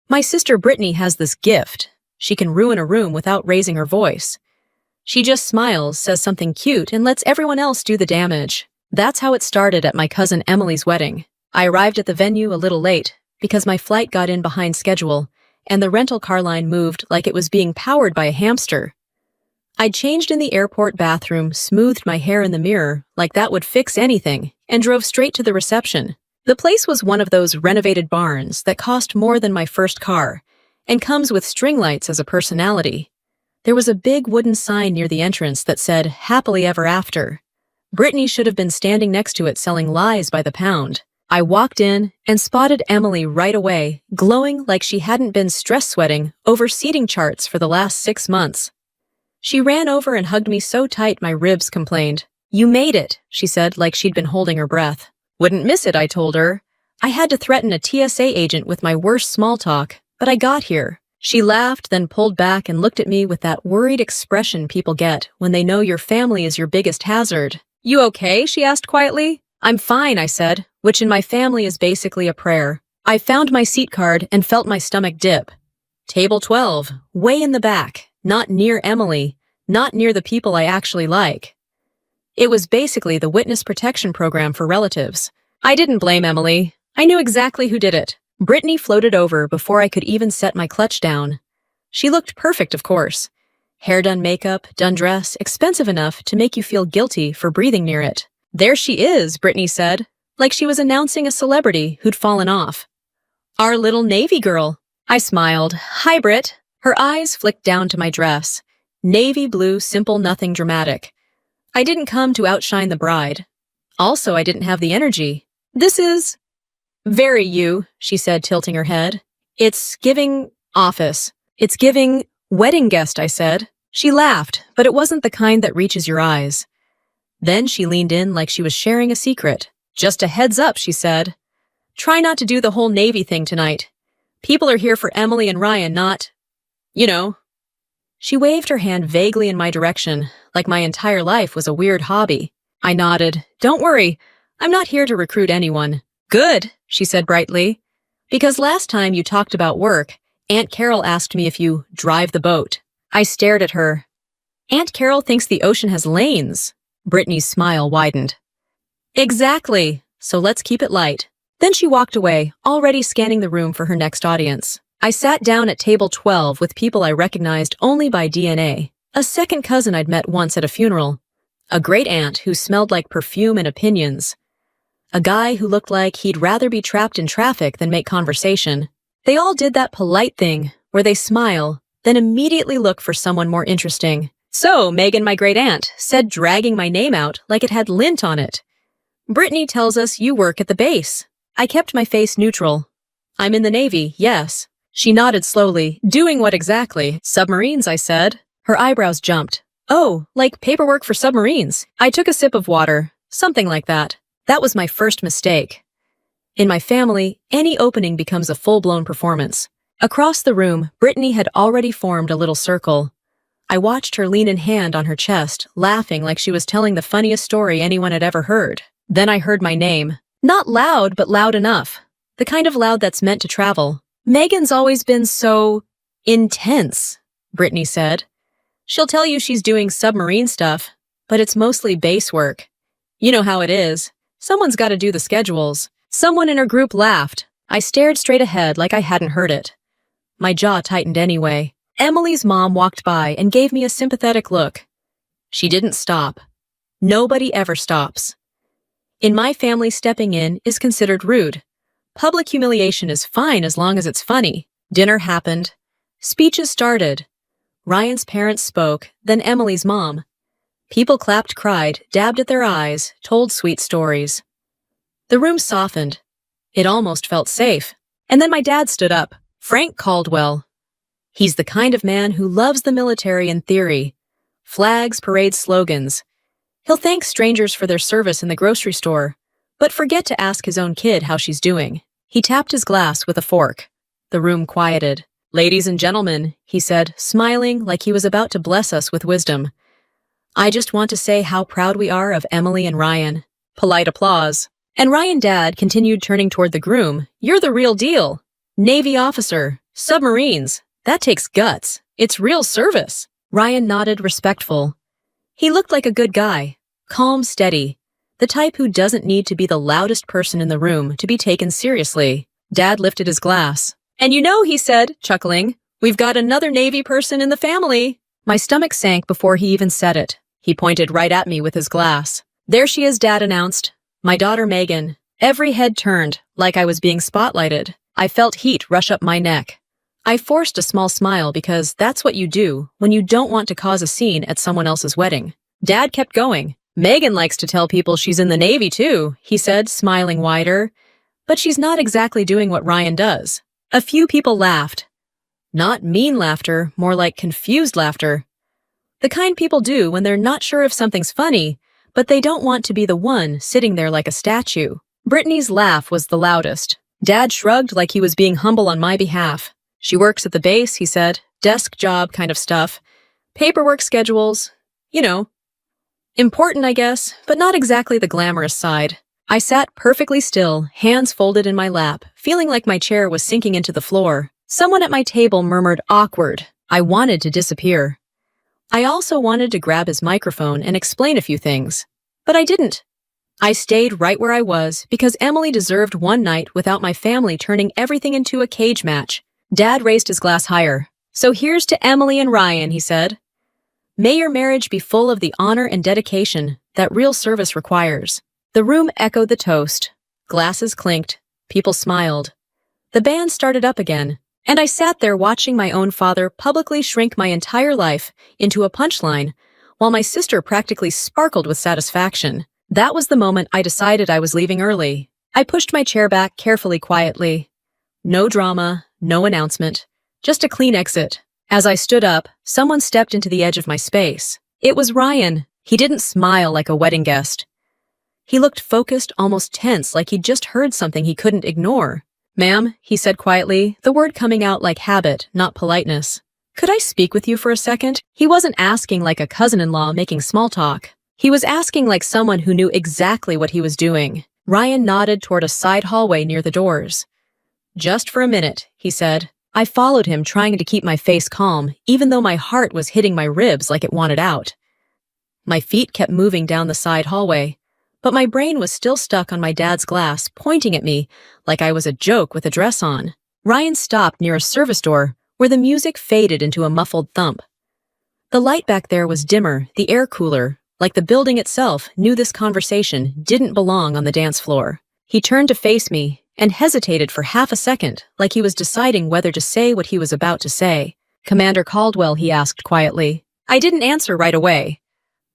My sister Brittany has this gift. She can ruin a room without raising her voice. She just smiles, says something cute, and lets everyone else do the damage. That's how it started at my cousin Emily's wedding. I arrived at the venue a little late because my flight got in behind schedule, and the rental car line moved like it was being powered by a hamster. I'd changed in the airport bathroom, smoothed my hair in the mirror like that would fix anything, and drove straight to the reception. The place was one of those renovated barns that cost more than my first car and comes with string lights as a personality. There was a big wooden sign near the entrance that said, "Happily Ever After." Brittany should have been standing next to it selling lies by the pound. I walked in and spotted Emily right away, glowing like she hadn't been stress sweating over seating charts for the last 6 months. She ran over and hugged me so tight my ribs complained. "You made it," she said like she'd been holding her breath. "Wouldn't miss it," I told her. I had to threaten a TSA agent with my worst small talk, but I got here. She laughed, then pulled back and looked at me with that worried expression people get when they know your family is your biggest hazard. "You okay?" she asked quietly. "I'm fine," I said, which in my family is basically a prayer. I found my seat card and felt my stomach dip. Table 12, way in the back, not near Emily, not near the people I actually like. It was basically the witness protection program for relatives. I didn't blame Emily. I knew exactly who did it. Brittany floated over before I could even set my clutch down. She looked perfect, of course. Hair done, makeup, done dress, expensive enough to make you feel guilty for breathing near it. "There she is," Brittany said, like she was announcing a celebrity who'd fallen off. "Our little Navy girl." I smiled. "Hi, Britt." Her eyes flicked down to my dress. Navy blue, simple, nothing dramatic. I didn't come to outshine the bride. Also, I didn't have the energy. "This is very you," she said, tilting her head. "It's giving office. It's giving wedding guest," I said. She laughed, but it wasn't the kind that reaches your eyes. Then she leaned in like she was sharing a secret. "Just a heads up," she said. "Try not to do the whole Navy thing tonight. People are here for Emily and Ryan, not, you know." She waved her hand vaguely in my direction, like my entire life was a weird hobby. I nodded. "Don't worry, I'm not here to recruit anyone." "Good," she said brightly. "Because last time you talked about work, Aunt Carol asked me if you drive the boat." I stared at her. "Aunt Carol thinks the ocean has lanes." Brittany's smile widened. "Exactly, so let's keep it light." Then she walked away, already scanning the room for her next audience. I sat down at table 12 with people I recognized only by DNA. A second cousin I'd met once at a funeral. A great aunt who smelled like perfume and opinions. A guy who looked like he'd rather be trapped in traffic than make conversation. They all did that polite thing where they smile, then immediately look for someone more interesting. "So, Megan, my great aunt, said dragging my name out like it had lint on it. Brittany tells us you work at the base." I kept my face neutral. "I'm in the Navy, yes." She nodded slowly. "Doing what exactly?" "Submarines," I said. Her eyebrows jumped. "Oh, like paperwork for submarines." I took a sip of water. "Something like that." That was my first mistake. In my family, any opening becomes a full-blown performance. Across the room, Brittany had already formed a little circle. I watched her lean in hand on her chest, laughing like she was telling the funniest story anyone had ever heard. Then I heard my name. Not loud, but loud enough. The kind of loud that's meant to travel. "Megan's always been so intense," Brittany said. "She'll tell you she's doing submarine stuff, but it's mostly base work. You know how it is. Someone's got to do the schedules." Someone in her group laughed. I stared straight ahead like I hadn't heard it. My jaw tightened anyway. Emily's mom walked by and gave me a sympathetic look. She didn't stop. Nobody ever stops. In my family, stepping in is considered rude. Public humiliation is fine as long as it's funny. Dinner happened. Speeches started. Ryan's parents spoke, then Emily's mom. People clapped, cried, dabbed at their eyes, told sweet stories. The room softened. It almost felt safe. And then my dad stood up. Frank Caldwell. He's the kind of man who loves the military in theory. Flags, parades, slogans. He'll thank strangers for their service in the grocery store, but forget to ask his own kid how she's doing. He tapped his glass with a fork. The room quieted. "Ladies and gentlemen," he said, smiling like he was about to bless us with wisdom. "I just want to say how proud we are of Emily and Ryan." Polite applause. And Ryan Dad continued, turning toward the groom. "You're the real deal. Navy officer, Submarines. That takes guts. It's real service. Ryan nodded, respectful. He looked like a good guy. Calm, steady. The type who doesn't need to be the loudest person in the room to be taken seriously. Dad lifted his glass. And you know, he said, chuckling, we've got another Navy person in the family. My stomach sank before he even said it. He pointed right at me with his glass. There she is, Dad announced. My daughter Megan. Every head turned, like I was being spotlighted. I felt heat rush up my neck. I forced a small smile because that's what you do when you don't want to cause a scene at someone else's wedding. Dad kept going. Megan likes to tell people she's in the Navy too, he said, smiling wider. But she's not exactly doing what Ryan does. A few people laughed. Not mean laughter, more like confused laughter. The kind people do when they're not sure if something's funny, but they don't want to be the one sitting there like a statue. Brittany's laugh was the loudest. Dad shrugged like he was being humble on my behalf. She works at the base, he said. Desk job kind of stuff. Paperwork schedules. You know. Important, I guess, but not exactly the glamorous side. I sat perfectly still, hands folded in my lap, feeling like my chair was sinking into the floor. Someone at my table murmured, awkward. I wanted to disappear. I also wanted to grab his microphone and explain a few things. But I didn't. I stayed right where I was because Emily deserved one night without my family turning everything into a cage match. Dad raised his glass higher. So here's to Emily and Ryan, he said. May your marriage be full of the honor and dedication that real service requires. The room echoed the toast. Glasses clinked. People smiled. The band started up again, and I sat there watching my own father publicly shrink my entire life into a punchline, while my sister practically sparkled with satisfaction. That was the moment I decided I was leaving early. I pushed my chair back carefully, quietly. No drama, no announcement, just a clean exit. As I stood up, someone stepped into the edge of my space. It was Ryan. He didn't smile like a wedding guest. He looked focused, almost tense, like he'd just heard something he couldn't ignore. Ma'am, he said quietly, the word coming out like habit, not politeness. Could I speak with you for a second? He wasn't asking like a cousin-in-law making small talk. He was asking like someone who knew exactly what he was doing. Ryan nodded toward a side hallway near the doors. Just for a minute, he said. I followed him, trying to keep my face calm, even though my heart was hitting my ribs like it wanted out. My feet kept moving down the side hallway, but my brain was still stuck on my dad's glass, pointing at me like I was a joke with a dress on. Ryan stopped near a service door, where the music faded into a muffled thump. The light back there was dimmer, the air cooler, like the building itself knew this conversation didn't belong on the dance floor. He turned to face me and hesitated for half a second, like he was deciding whether to say what he was about to say. Commander Caldwell, he asked quietly. I didn't answer right away.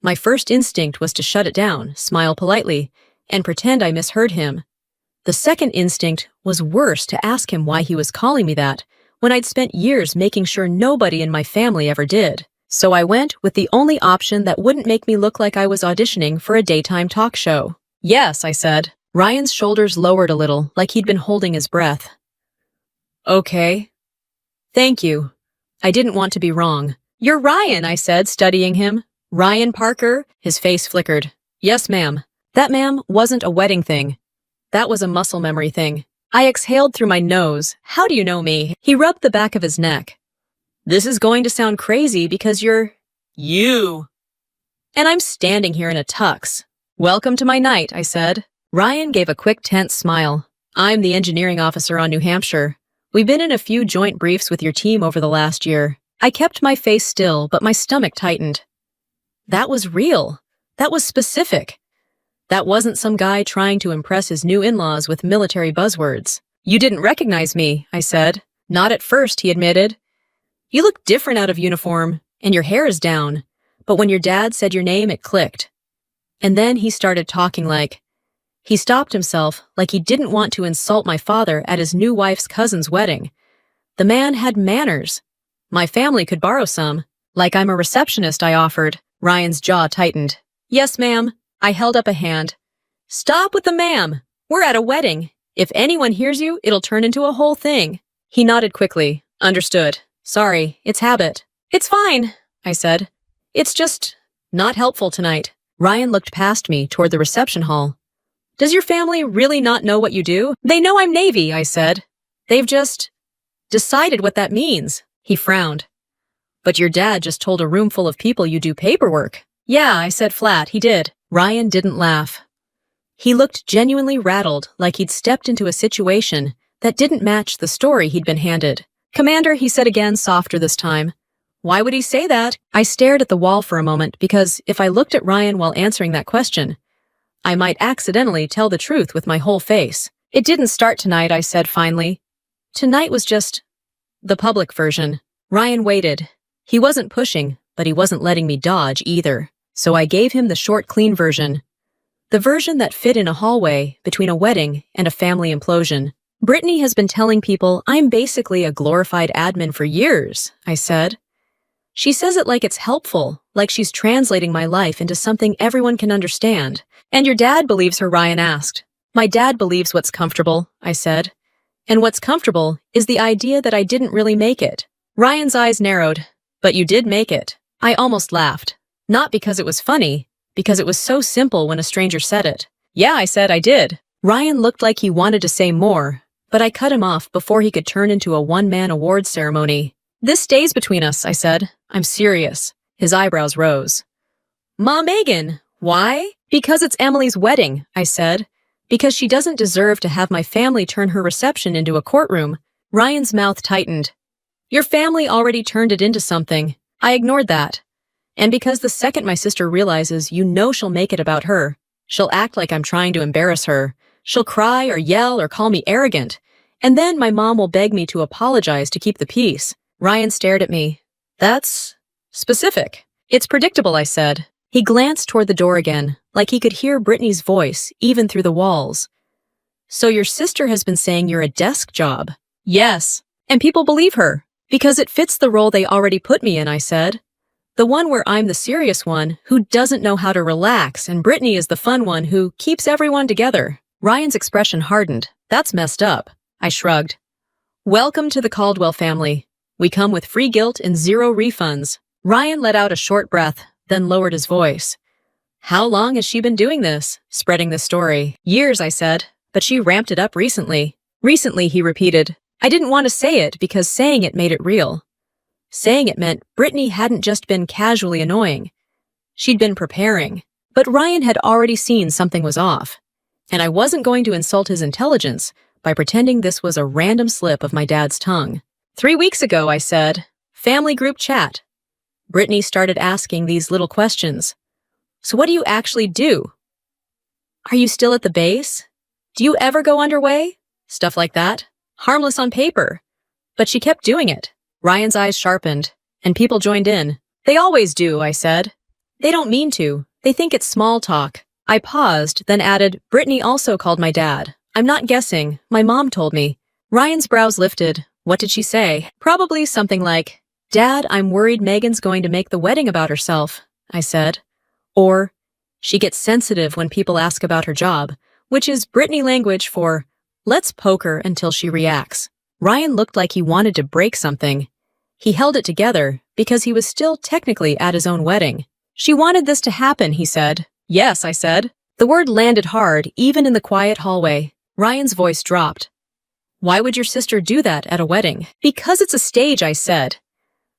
My first instinct was to shut it down, smile politely, and pretend I misheard him. The second instinct was worse, to ask him why he was calling me that, when I'd spent years making sure nobody in my family ever did. So I went with the only option that wouldn't make me look like I was auditioning for a daytime talk show. Yes, I said. Ryan's shoulders lowered a little, like he'd been holding his breath. Okay. Thank you. I didn't want to be wrong. You're Ryan, I said, studying him. Ryan Parker? His face flickered. Yes, ma'am. That, ma'am, wasn't a wedding thing. That was a muscle memory thing. I exhaled through my nose. How do you know me? He rubbed the back of his neck. This is going to sound crazy because you're... you. And I'm standing here in a tux. Welcome to my night, I said. Ryan gave a quick, tense smile. I'm the engineering officer on New Hampshire. We've been in a few joint briefs with your team over the last year. I kept my face still, but my stomach tightened. That was real. That was specific. That wasn't some guy trying to impress his new in-laws with military buzzwords. You didn't recognize me, I said. Not at first, he admitted. You look different out of uniform, and your hair is down. But when your dad said your name, it clicked. And then he started talking like... He stopped himself, like he didn't want to insult my father at his new wife's cousin's wedding. The man had manners. My family could borrow some. Like I'm a receptionist, I offered. Ryan's jaw tightened. Yes, ma'am. I held up a hand. Stop with the ma'am. We're at a wedding. If anyone hears you, it'll turn into a whole thing. He nodded quickly. Understood. Sorry, it's habit. It's fine, I said. It's just not helpful tonight. Ryan looked past me toward the reception hall. Does your family really not know what you do? They know I'm Navy, I said. They've just decided what that means. He frowned. But your dad just told a room full of people you do paperwork. Yeah, I said flat, he did. Ryan didn't laugh. He looked genuinely rattled, like he'd stepped into a situation that didn't match the story he'd been handed. Commander, he said again, softer this time. Why would he say that? I stared at the wall for a moment because if I looked at Ryan while answering that question, I might accidentally tell the truth with my whole face. It didn't start tonight, I said finally. Tonight was just the public version. Ryan waited. He wasn't pushing, but he wasn't letting me dodge either. So I gave him the short, clean version. The version that fit in a hallway between a wedding and a family implosion. Brittany has been telling people I'm basically a glorified admin for years, I said. She says it like it's helpful, like she's translating my life into something everyone can understand. And your dad believes her, Ryan asked. My dad believes what's comfortable, I said. And what's comfortable is the idea that I didn't really make it. Ryan's eyes narrowed. But you did make it. I almost laughed. Not because it was funny, because it was so simple when a stranger said it. Yeah, I said I did. Ryan looked like he wanted to say more, but I cut him off before he could turn into a one-man awards ceremony. This stays between us, I said. I'm serious. His eyebrows rose. Ma Megan, why? Because it's Emily's wedding, I said. Because she doesn't deserve to have my family turn her reception into a courtroom. Ryan's mouth tightened. Your family already turned it into something. I ignored that. And because the second my sister realizes you know she'll make it about her, she'll act like I'm trying to embarrass her. She'll cry or yell or call me arrogant. And then my mom will beg me to apologize to keep the peace. Ryan stared at me. That's specific. It's predictable, I said. He glanced toward the door again, like he could hear Brittany's voice, even through the walls. So your sister has been saying you're a desk job? Yes. And people believe her. Because it fits the role they already put me in, I said. The one where I'm the serious one who doesn't know how to relax, and Brittany is the fun one who keeps everyone together. Ryan's expression hardened. That's messed up. I shrugged. Welcome to the Caldwell family. We come with free guilt and zero refunds. Ryan let out a short breath, then lowered his voice. How long has she been doing this, spreading this story? Years, I said, but she ramped it up recently. Recently, he repeated. I didn't want to say it because saying it made it real. Saying it meant Brittany hadn't just been casually annoying. She'd been preparing. But Ryan had already seen something was off. And I wasn't going to insult his intelligence by pretending this was a random slip of my dad's tongue. 3 weeks ago, I said, family group chat. Brittany started asking these little questions. So what do you actually do? Are you still at the base? Do you ever go underway? Stuff like that. Harmless on paper. But she kept doing it. Ryan's eyes sharpened, and people joined in. They always do, I said. They don't mean to. They think it's small talk. I paused, then added, Brittany also called my dad. I'm not guessing. My mom told me. Ryan's brows lifted. What did she say? Probably something like, Dad, I'm worried Megan's going to make the wedding about herself, I said. Or, she gets sensitive when people ask about her job, which is Brittany language for, let's poke her until she reacts. Ryan looked like he wanted to break something. He held it together because he was still technically at his own wedding. She wanted this to happen, he said. Yes, I said. The word landed hard, even in the quiet hallway. Ryan's voice dropped. Why would your sister do that at a wedding? Because it's a stage, I said.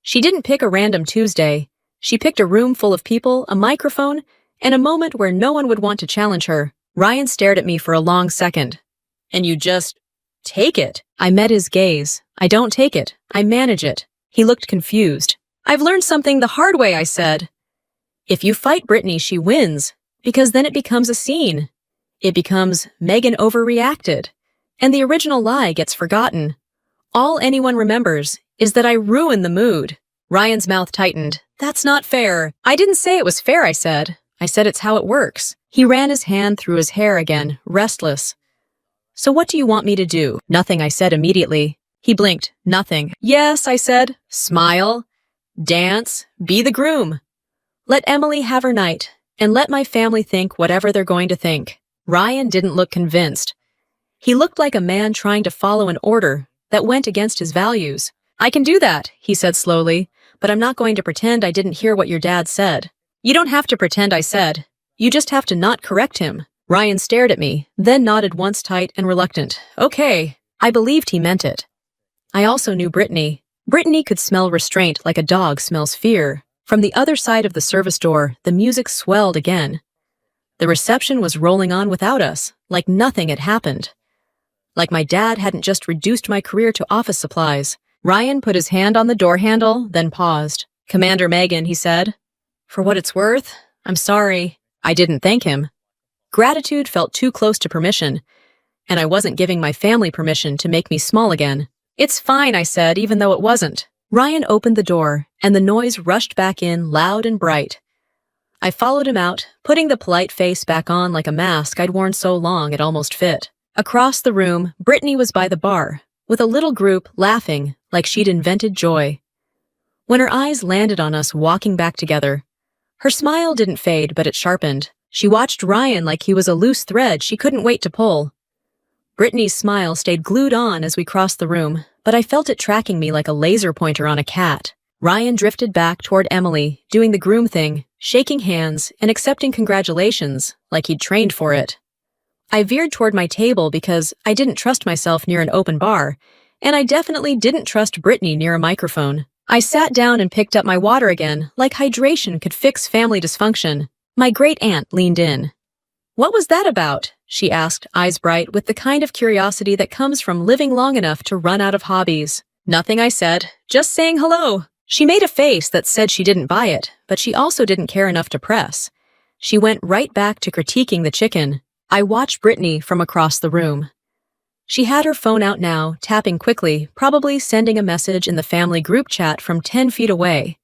She didn't pick a random Tuesday. She picked a room full of people, a microphone, and a moment where no one would want to challenge her. Ryan stared at me for a long second. And you just take it. I met his gaze. I don't take it. I manage it. He looked confused. I've learned something the hard way, I said. If you fight Brittany, she wins, because then it becomes a scene. It becomes Megan overreacted, and the original lie gets forgotten. All anyone remembers is that I ruined the mood. Ryan's mouth tightened. That's not fair. I didn't say it was fair, I said. I said it's how it works. He ran his hand through his hair again, restless. So what do you want me to do? Nothing, I said immediately. He blinked. Nothing. Yes, I said. Smile. Dance. Be the groom. Let Emily have her night, and let my family think whatever they're going to think. Ryan didn't look convinced. He looked like a man trying to follow an order that went against his values. I can do that, he said slowly, but I'm not going to pretend I didn't hear what your dad said. You don't have to pretend, I said. You just have to not correct him. Ryan stared at me, then nodded once tight and reluctant. Okay. I believed he meant it. I also knew Brittany. Brittany could smell restraint like a dog smells fear. From the other side of the service door, the music swelled again. The reception was rolling on without us, like nothing had happened. Like my dad hadn't just reduced my career to office supplies. Ryan put his hand on the door handle, then paused. "Commander Megan," he said. "For what it's worth, I'm sorry." I didn't thank him. Gratitude felt too close to permission, and I wasn't giving my family permission to make me small again. "It's fine," I said, even though it wasn't. Ryan opened the door, and the noise rushed back in loud and bright. I followed him out, putting the polite face back on like a mask I'd worn so long it almost fit. Across the room, Brittany was by the bar, with a little group laughing like she'd invented joy. When her eyes landed on us walking back together, her smile didn't fade, but it sharpened. She watched Ryan like he was a loose thread she couldn't wait to pull. Brittany's smile stayed glued on as we crossed the room, but I felt it tracking me like a laser pointer on a cat. Ryan drifted back toward Emily, doing the groom thing, shaking hands and accepting congratulations like he'd trained for it. I veered toward my table because I didn't trust myself near an open bar, and I definitely didn't trust Brittany near a microphone. I sat down and picked up my water again, like hydration could fix family dysfunction. My great-aunt leaned in. "What was that about?" she asked, eyes bright, with the kind of curiosity that comes from living long enough to run out of hobbies. "Nothing," I said. "Just saying hello." She made a face that said she didn't buy it, but she also didn't care enough to press. She went right back to critiquing the chicken. I watched Brittany from across the room. She had her phone out now, tapping quickly, probably sending a message in the family group chat from 10 feet away.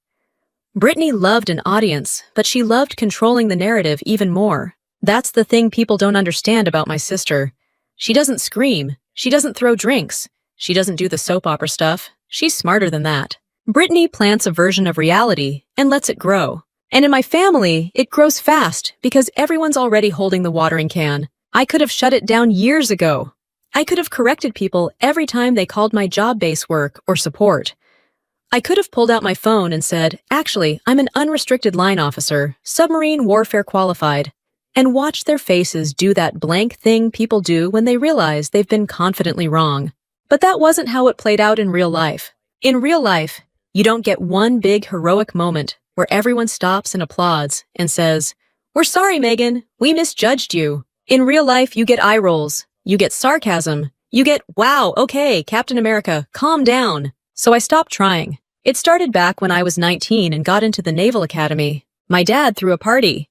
Brittany loved an audience, but she loved controlling the narrative even more. That's the thing people don't understand about my sister. She doesn't scream. She doesn't throw drinks. She doesn't do the soap opera stuff. She's smarter than that. Brittany plants a version of reality and lets it grow. And in my family, it grows fast because everyone's already holding the watering can. I could have shut it down years ago. I could have corrected people every time they called my job-based work or support. I could have pulled out my phone and said, "Actually, I'm an unrestricted line officer, submarine warfare qualified," and watched their faces do that blank thing people do when they realize they've been confidently wrong. But that wasn't how it played out in real life. In real life, you don't get one big heroic moment where everyone stops and applauds and says, "We're sorry, Megan, we misjudged you." In real life, you get eye rolls, you get sarcasm, you get, "Wow, okay, Captain America, calm down." So I stopped trying. It started back when I was 19 and got into the Naval Academy. My dad threw a party.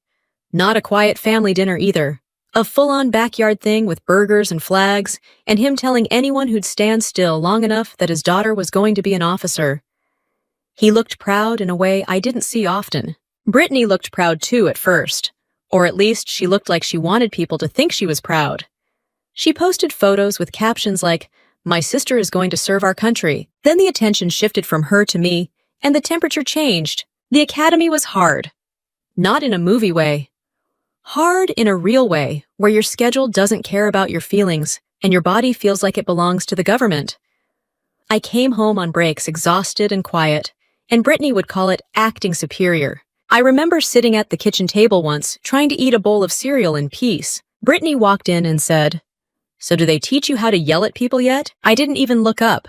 Not a quiet family dinner either. A full-on backyard thing with burgers and flags, and him telling anyone who'd stand still long enough that his daughter was going to be an officer. He looked proud in a way I didn't see often. Brittany looked proud too at first, or at least she looked like she wanted people to think she was proud. She posted photos with captions like, "My sister is going to serve our country." Then the attention shifted from her to me, and the temperature changed. The academy was hard. Not in a movie way. Hard in a real way, where your schedule doesn't care about your feelings, and your body feels like it belongs to the government. I came home on breaks exhausted and quiet, and Brittany would call it acting superior. I remember sitting at the kitchen table once, trying to eat a bowl of cereal in peace. Brittany walked in and said, "So do they teach you how to yell at people yet?" I didn't even look up.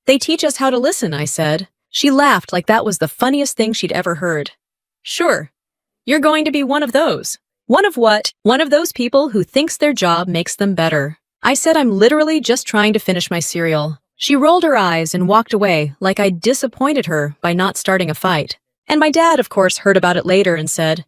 "They teach us how to listen," I said. She laughed like that was the funniest thing she'd ever heard. "Sure. You're going to be one of those." "One of what?" "One of those people who thinks their job makes them better." I said I'm literally just trying to finish my cereal. She rolled her eyes and walked away like I'd disappointed her by not starting a fight. And my dad, of course, heard about it later and said,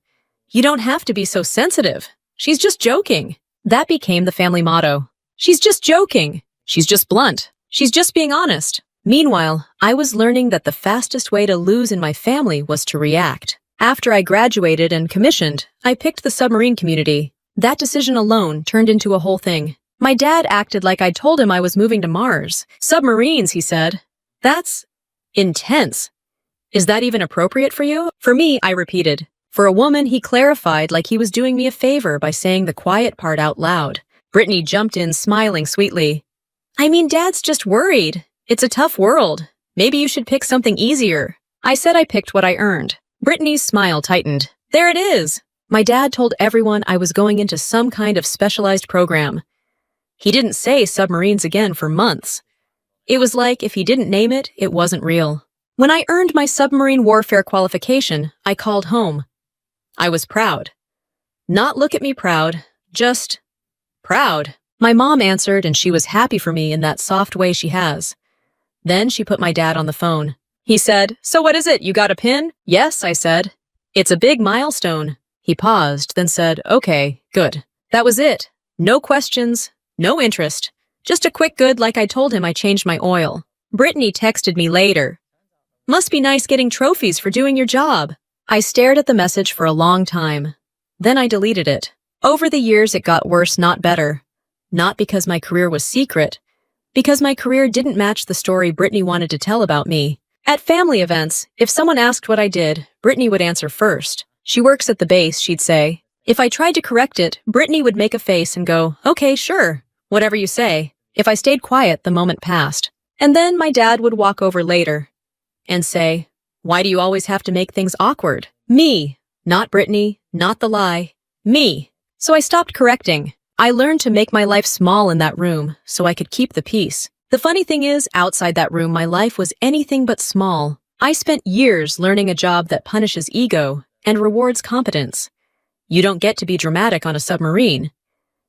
"You don't have to be so sensitive. She's just joking." That became the family motto. She's just joking. She's just blunt. She's just being honest. Meanwhile, I was learning that the fastest way to lose in my family was to react. After I graduated and commissioned, I picked the submarine community. That decision alone turned into a whole thing. My dad acted like I'd told him I was moving to Mars. "Submarines," he said. "That's intense. Is that even appropriate for you?" "For me," I repeated. For a woman, he clarified like he was doing me a favor by saying the quiet part out loud. Brittany jumped in, smiling sweetly. "I mean, Dad's just worried. It's a tough world. Maybe you should pick something easier." I said I picked what I earned. Brittany's smile tightened. "There it is." My dad told everyone I was going into some kind of specialized program. He didn't say submarines again for months. It was like if he didn't name it, it wasn't real. When I earned my submarine warfare qualification, I called home. I was proud. Not look at me proud, just proud. My mom answered and she was happy for me in that soft way she has. Then she put my dad on the phone. He said, "So what is it, you got a pin?" "Yes," I said. "It's a big milestone." He paused, then said, "Okay, good." That was it. No questions, no interest. Just a quick good like I told him I changed my oil. Brittany texted me later. "Must be nice getting trophies for doing your job." I stared at the message for a long time. Then I deleted it. Over the years it got worse, not better. Not because my career was secret, because my career didn't match the story Brittany wanted to tell about me. At family events, if someone asked what I did, Brittany would answer first. "She works at the base," she'd say. If I tried to correct it, Brittany would make a face and go, "Okay, sure, whatever you say." If I stayed quiet, the moment passed. And then my dad would walk over later and say, "Why do you always have to make things awkward?" Me, not Brittany, not the lie, me. So I stopped correcting. I learned to make my life small in that room so I could keep the peace. The funny thing is, outside that room, my life was anything but small. I spent years learning a job that punishes ego and rewards competence. You don't get to be dramatic on a submarine.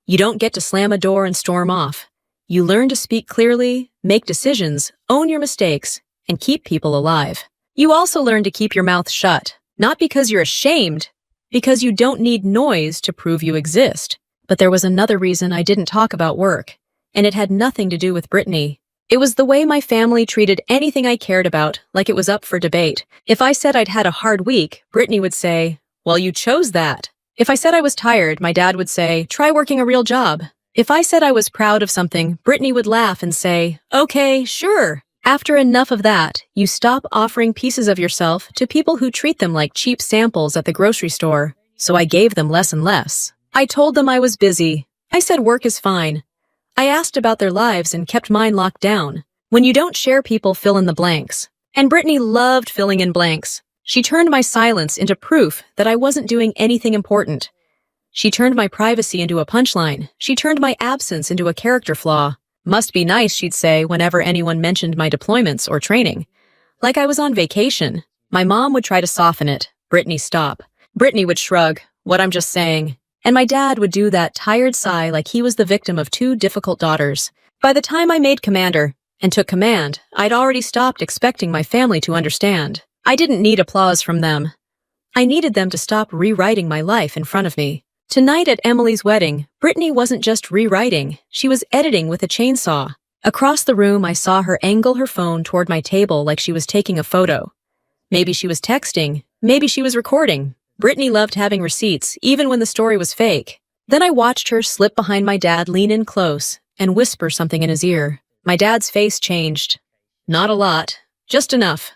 You don't get to slam a door and storm off. You learn to speak clearly, make decisions, own your mistakes, and keep people alive. You also learn to keep your mouth shut, not because you're ashamed, because you don't need noise to prove you exist. But there was another reason I didn't talk about work, and it had nothing to do with Brittany. It was the way my family treated anything I cared about, like it was up for debate. If I said I'd had a hard week, Brittany would say, "Well, you chose that." If I said I was tired, my dad would say, "Try working a real job." If I said I was proud of something, Brittany would laugh and say, "Okay, sure." After enough of that, you stop offering pieces of yourself to people who treat them like cheap samples at the grocery store. So I gave them less and less. I told them I was busy. I said work is fine. I asked about their lives and kept mine locked down. When you don't share, people fill in the blanks. And Brittany loved filling in blanks. She turned my silence into proof that I wasn't doing anything important. She turned my privacy into a punchline. She turned my absence into a character flaw. "Must be nice," she'd say whenever anyone mentioned my deployments or training. Like I was on vacation. My mom would try to soften it. "Brittany, stop." Brittany would shrug. "What I'm just saying." And my dad would do that tired sigh like he was the victim of two difficult daughters. By the time I made commander and took command, I'd already stopped expecting my family to understand. I didn't need applause from them. I needed them to stop rewriting my life in front of me. Tonight at Emily's wedding, Brittany wasn't just rewriting, she was editing with a chainsaw. Across the room, I saw her angle her phone toward my table like she was taking a photo. Maybe she was texting, maybe she was recording. Brittany loved having receipts, even when the story was fake. Then I watched her slip behind my dad, lean in close, and whisper something in his ear. My dad's face changed. Not a lot, just enough.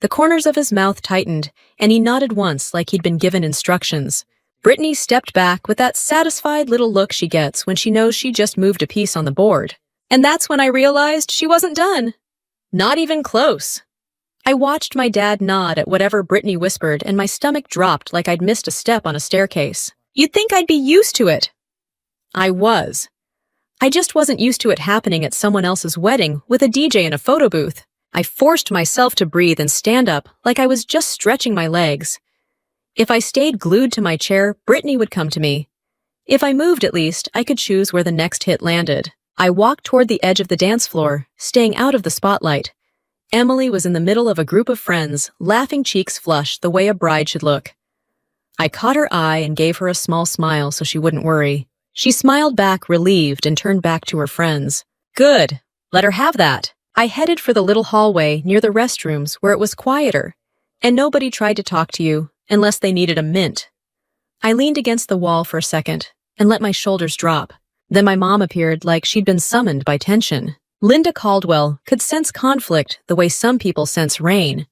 The corners of his mouth tightened, and he nodded once like he'd been given instructions. Brittany stepped back with that satisfied little look she gets when she knows she just moved a piece on the board. And that's when I realized she wasn't done. Not even close. I watched my dad nod at whatever Brittany whispered, and my stomach dropped like I'd missed a step on a staircase. You'd think I'd be used to it. I was. I just wasn't used to it happening at someone else's wedding with a DJ in a photo booth. I forced myself to breathe and stand up like I was just stretching my legs. If I stayed glued to my chair, Brittany would come to me. If I moved, at least, I could choose where the next hit landed. I walked toward the edge of the dance floor, staying out of the spotlight. Emily was in the middle of a group of friends, laughing, cheeks flushed the way a bride should look. I caught her eye and gave her a small smile so she wouldn't worry. She smiled back, relieved, and turned back to her friends. Good. Let her have that. I headed for the little hallway near the restrooms where it was quieter, and nobody tried to talk to you unless they needed a mint. I leaned against the wall for a second and let my shoulders drop. Then my mom appeared like she'd been summoned by tension. Linda Caldwell could sense conflict the way some people sense rain.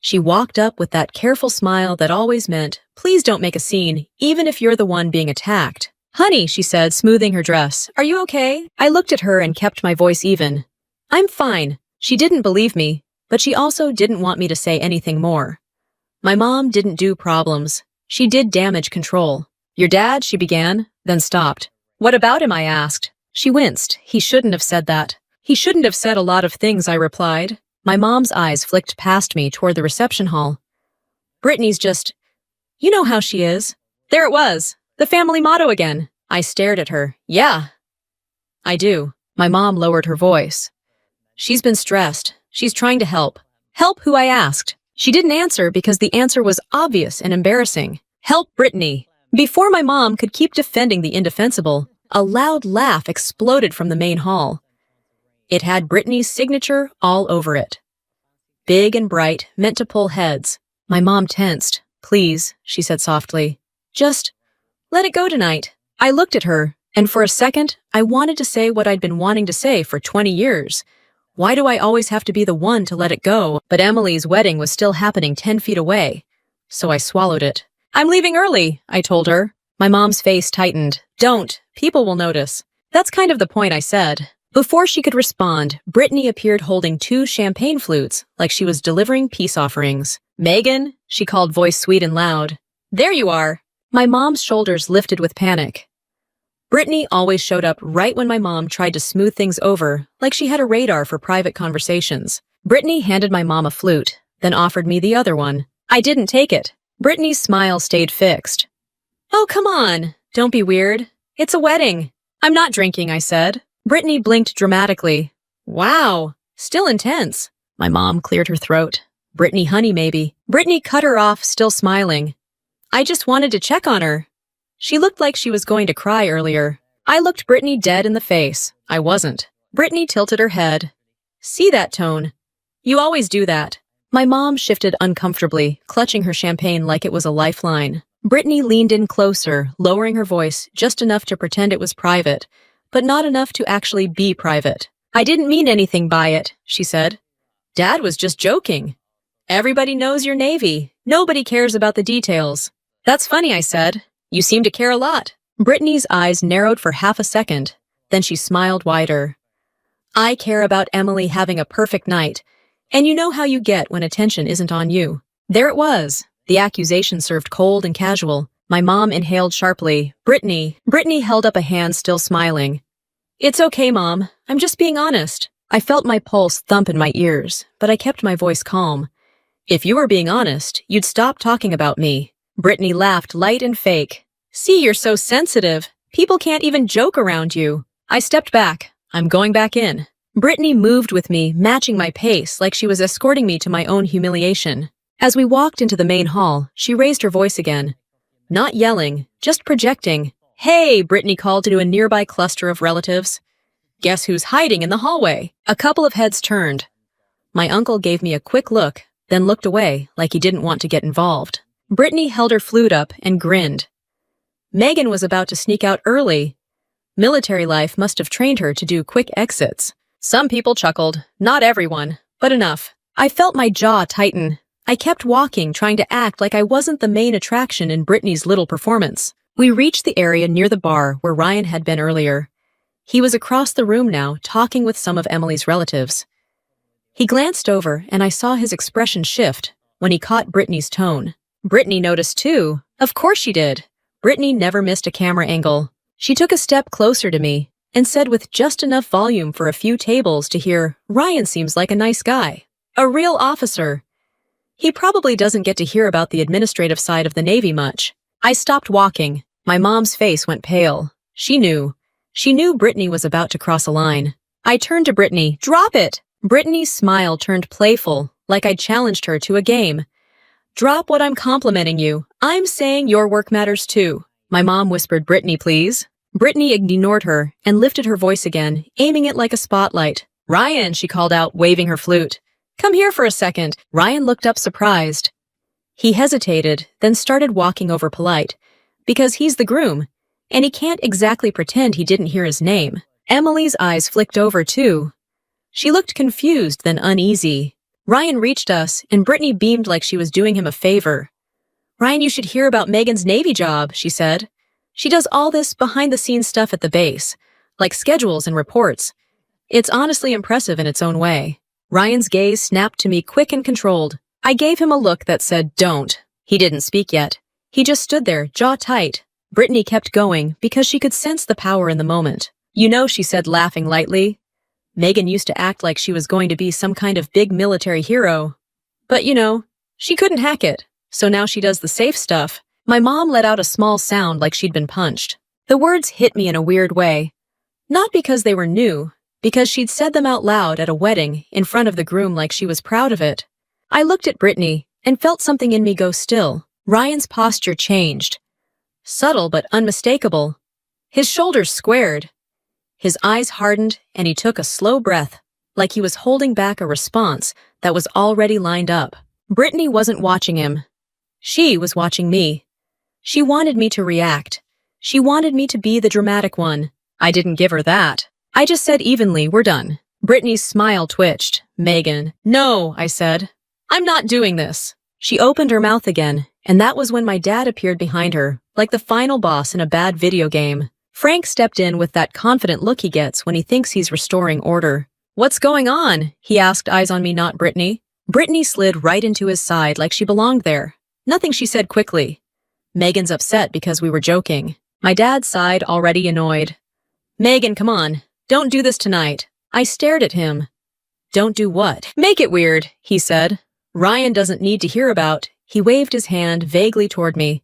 She walked up with that careful smile that always meant, please don't make a scene, even if you're the one being attacked. Honey, she said, smoothing her dress, are you okay? I looked at her and kept my voice even. I'm fine. She didn't believe me, but she also didn't want me to say anything more. My mom didn't do problems. She did damage control. Your dad, she began, then stopped. What about him, I asked. She winced. He shouldn't have said that. He shouldn't have said a lot of things, I replied. My mom's eyes flicked past me toward the reception hall. Brittany's just, you know how she is. There it was, the family motto again. I stared at her. Yeah, I do. My mom lowered her voice. She's been stressed. She's trying to help. Help who, I asked. She didn't answer because the answer was obvious and embarrassing. Help Brittany. Before my mom could keep defending the indefensible, a loud laugh exploded from the main hall. It had Brittany's signature all over it. Big and bright, meant to pull heads. My mom tensed. Please, she said softly. Just let it go tonight. I looked at her, and for a second, I wanted to say what I'd been wanting to say for 20 years. Why do I always have to be the one to let it go? But Emily's wedding was still happening 10 feet away. So I swallowed it. I'm leaving early, I told her. My mom's face tightened. Don't. People will notice. That's kind of the point, I said. Before she could respond, Brittany appeared holding 2 champagne flutes, like she was delivering peace offerings. Megan, she called, voice sweet and loud. There you are. My mom's shoulders lifted with panic. Brittany always showed up right when my mom tried to smooth things over, like she had a radar for private conversations. Brittany handed my mom a flute, then offered me the other one. I didn't take it. Brittany's smile stayed fixed. Oh, come on. Don't be weird. It's a wedding. I'm not drinking, I said. Brittany blinked dramatically. Wow, still intense. My mom cleared her throat. Brittany, honey, maybe. Brittany cut her off, still smiling. I just wanted to check on her. She looked like she was going to cry earlier. I looked Brittany dead in the face. I wasn't. Brittany tilted her head. See that tone? You always do that. My mom shifted uncomfortably, clutching her champagne like it was a lifeline. Brittany leaned in closer, lowering her voice just enough to pretend it was private, but not enough to actually be private. I didn't mean anything by it, she said. Dad was just joking. Everybody knows you're Navy. Nobody cares about the details. That's funny, I said. You seem to care a lot. Brittany's eyes narrowed for half a second. Then she smiled wider. I care about Emily having a perfect night, and you know how you get when attention isn't on you. There it was. The accusation served cold and casual. My mom inhaled sharply. Brittany held up a hand, still smiling. It's okay, Mom. I'm just being honest. I felt my pulse thump in my ears, but I kept my voice calm. If you were being honest, you'd stop talking about me. Brittany laughed light and fake. See, you're so sensitive. People can't even joke around you. I stepped back. I'm going back in. Brittany moved with me, matching my pace like she was escorting me to my own humiliation. As we walked into the main hall, she raised her voice again. Not yelling, just projecting. Hey, Brittany called to a nearby cluster of relatives. Guess who's hiding in the hallway? A couple of heads turned. My uncle gave me a quick look, then looked away like he didn't want to get involved. Brittany held her flute up and grinned. Megan was about to sneak out early. Military life must have trained her to do quick exits. Some people chuckled, not everyone, but enough. I felt my jaw tighten. I kept walking, trying to act like I wasn't the main attraction in Brittany's little performance. We reached the area near the bar where Ryan had been earlier. He was across the room now, talking with some of Emily's relatives. He glanced over, and I saw his expression shift when he caught Brittany's tone. Brittany noticed too. Of course she did. Brittany never missed a camera angle. She took a step closer to me and said with just enough volume for a few tables to hear, Ryan seems like a nice guy. A real officer. He probably doesn't get to hear about the administrative side of the Navy much. I stopped walking. My mom's face went pale. She knew. She knew Brittany was about to cross a line. I turned to Brittany. Drop it! Brittany's smile turned playful, like I'd challenged her to a game. Drop what I'm complimenting you. I'm saying your work matters too. My mom whispered, Brittany, please. Brittany ignored her and lifted her voice again, aiming it like a spotlight. Ryan, she called out, waving her flute. Come here for a second. Ryan looked up surprised. He hesitated, then started walking over polite, because he's the groom, and he can't exactly pretend he didn't hear his name. Emily's eyes flicked over too. She looked confused, then uneasy. Ryan reached us, and Brittany beamed like she was doing him a favor. Ryan, you should hear about Megan's Navy job, she said. She does all this behind-the-scenes stuff at the base, like schedules and reports. It's honestly impressive in its own way. Ryan's gaze snapped to me quick and controlled. I gave him a look that said, don't. He didn't speak yet. He just stood there, jaw tight. Brittany kept going because she could sense the power in the moment. You know, she said, laughing lightly. Megan used to act like she was going to be some kind of big military hero. But she couldn't hack it, so now she does the safe stuff. My mom let out a small sound like she'd been punched. The words hit me in a weird way. Not because they were new, because she'd said them out loud at a wedding in front of the groom like she was proud of it. I looked at Brittany and felt something in me go still. Ryan's posture changed. Subtle but unmistakable. His shoulders squared. His eyes hardened and he took a slow breath, like he was holding back a response that was already lined up. Brittany wasn't watching him. She was watching me. She wanted me to react. She wanted me to be the dramatic one. I didn't give her that. I just said evenly, we're done. Brittany's smile twitched. Megan. No, I said. I'm not doing this. She opened her mouth again, and that was when my dad appeared behind her, like the final boss in a bad video game. Frank stepped in with that confident look he gets when he thinks he's restoring order. What's going on? He asked, eyes on me, not Brittany. Brittany slid right into his side like she belonged there. Nothing, she said quickly. Megan's upset because we were joking. My dad sighed, already annoyed. Megan, come on. Don't do this tonight. I stared at him. Don't do what? Make it weird, he said. Ryan doesn't need to hear about. He waved his hand vaguely toward me.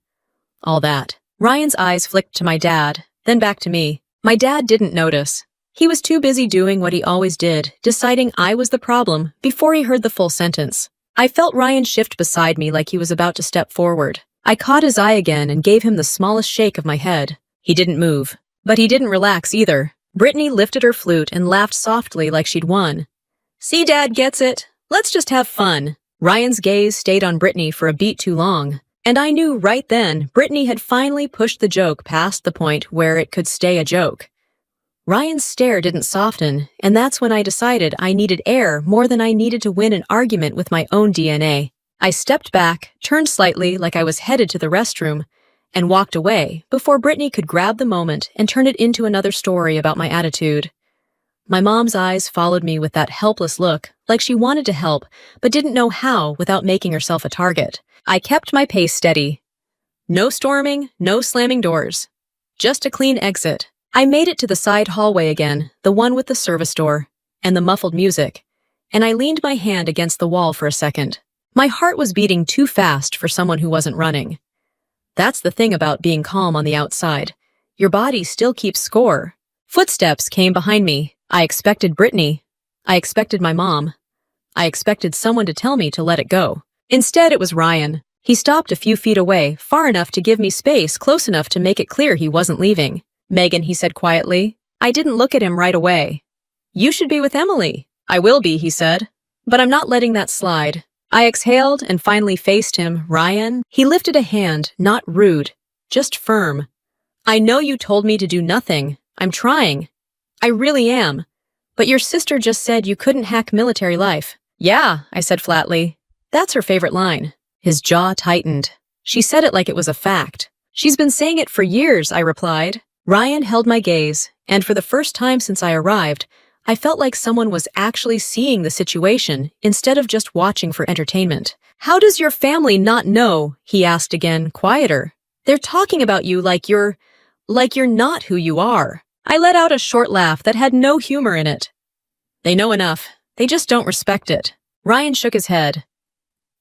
All that. Ryan's eyes flicked to my dad, then back to me. My dad didn't notice. He was too busy doing what he always did, deciding I was the problem before he heard the full sentence. I felt Ryan shift beside me like he was about to step forward. I caught his eye again and gave him the smallest shake of my head. He didn't move. But he didn't relax either. Brittany lifted her flute and laughed softly like she'd won. See, Dad gets it. Let's just have fun. Ryan's gaze stayed on Brittany for a beat too long, and I knew right then Brittany had finally pushed the joke past the point where it could stay a joke. Ryan's stare didn't soften, and that's when I decided I needed air more than I needed to win an argument with my own DNA. I stepped back, turned slightly like I was headed to the restroom, and walked away before Brittany could grab the moment and turn it into another story about my attitude. My mom's eyes followed me with that helpless look, like she wanted to help, but didn't know how without making herself a target. I kept my pace steady. No storming, no slamming doors. Just a clean exit. I made it to the side hallway again, the one with the service door, and the muffled music, and I leaned my hand against the wall for a second. My heart was beating too fast for someone who wasn't running. That's the thing about being calm on the outside. Your body still keeps score. Footsteps came behind me. I expected Brittany. I expected my mom. I expected someone to tell me to let it go. Instead, it was Ryan. He stopped a few feet away, far enough to give me space, close enough to make it clear he wasn't leaving. Megan, he said quietly. I didn't look at him right away. You should be with Emily. I will be, he said. But I'm not letting that slide. I exhaled and finally faced him. Ryan? He lifted a hand, not rude, just firm. I know you told me to do nothing. I'm trying. I really am. But your sister just said you couldn't hack military life. Yeah, I said flatly. That's her favorite line. His jaw tightened. She said it like it was a fact. She's been saying it for years, I replied. Ryan held my gaze, and for the first time since I arrived, I felt like someone was actually seeing the situation instead of just watching for entertainment. How does your family not know? He asked again, quieter. They're talking about you like you're not who you are. I let out a short laugh that had no humor in it. They know enough. They just don't respect it. Ryan shook his head.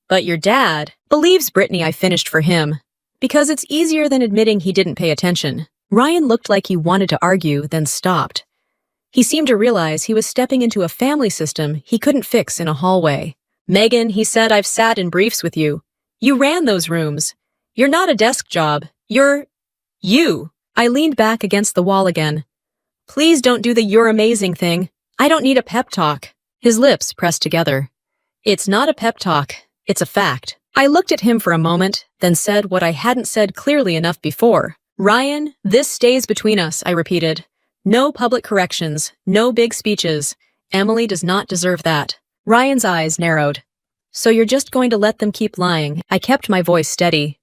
But your dad believes Brittany, I finished for him. Because it's easier than admitting he didn't pay attention. Ryan looked like he wanted to argue, then stopped. He seemed to realize he was stepping into a family system he couldn't fix in a hallway. Megan, he said, I've sat in briefs with you. You ran those rooms. You're not a desk job. You're you. I leaned back against the wall again. Please don't do the you're amazing thing. I don't need a pep talk. His lips pressed together. It's not a pep talk. It's a fact. I looked at him for a moment, then said what I hadn't said clearly enough before. Ryan, this stays between us, I repeated. No public corrections, no big speeches. Emily does not deserve that. Ryan's eyes narrowed. So you're just going to let them keep lying? I kept my voice steady.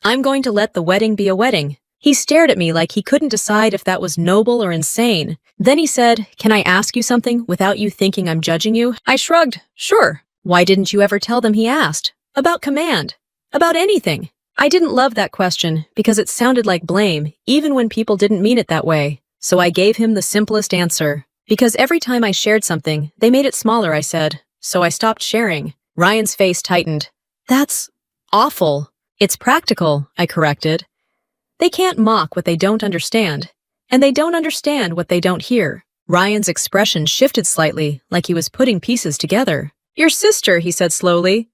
I'm going to let the wedding be a wedding. He stared at me like he couldn't decide if that was noble or insane. Then he said, Can I ask you something without you thinking I'm judging you? I shrugged. Sure. Why didn't you ever tell them? He asked. About command. About anything. I didn't love that question because it sounded like blame, even when people didn't mean it that way. So I gave him the simplest answer. Because every time I shared something, they made it smaller, I said. So I stopped sharing. Ryan's face tightened. That's awful. It's practical, I corrected. They can't mock what they don't understand. And they don't understand what they don't hear. Ryan's expression shifted slightly, like he was putting pieces together. Your sister, he said slowly.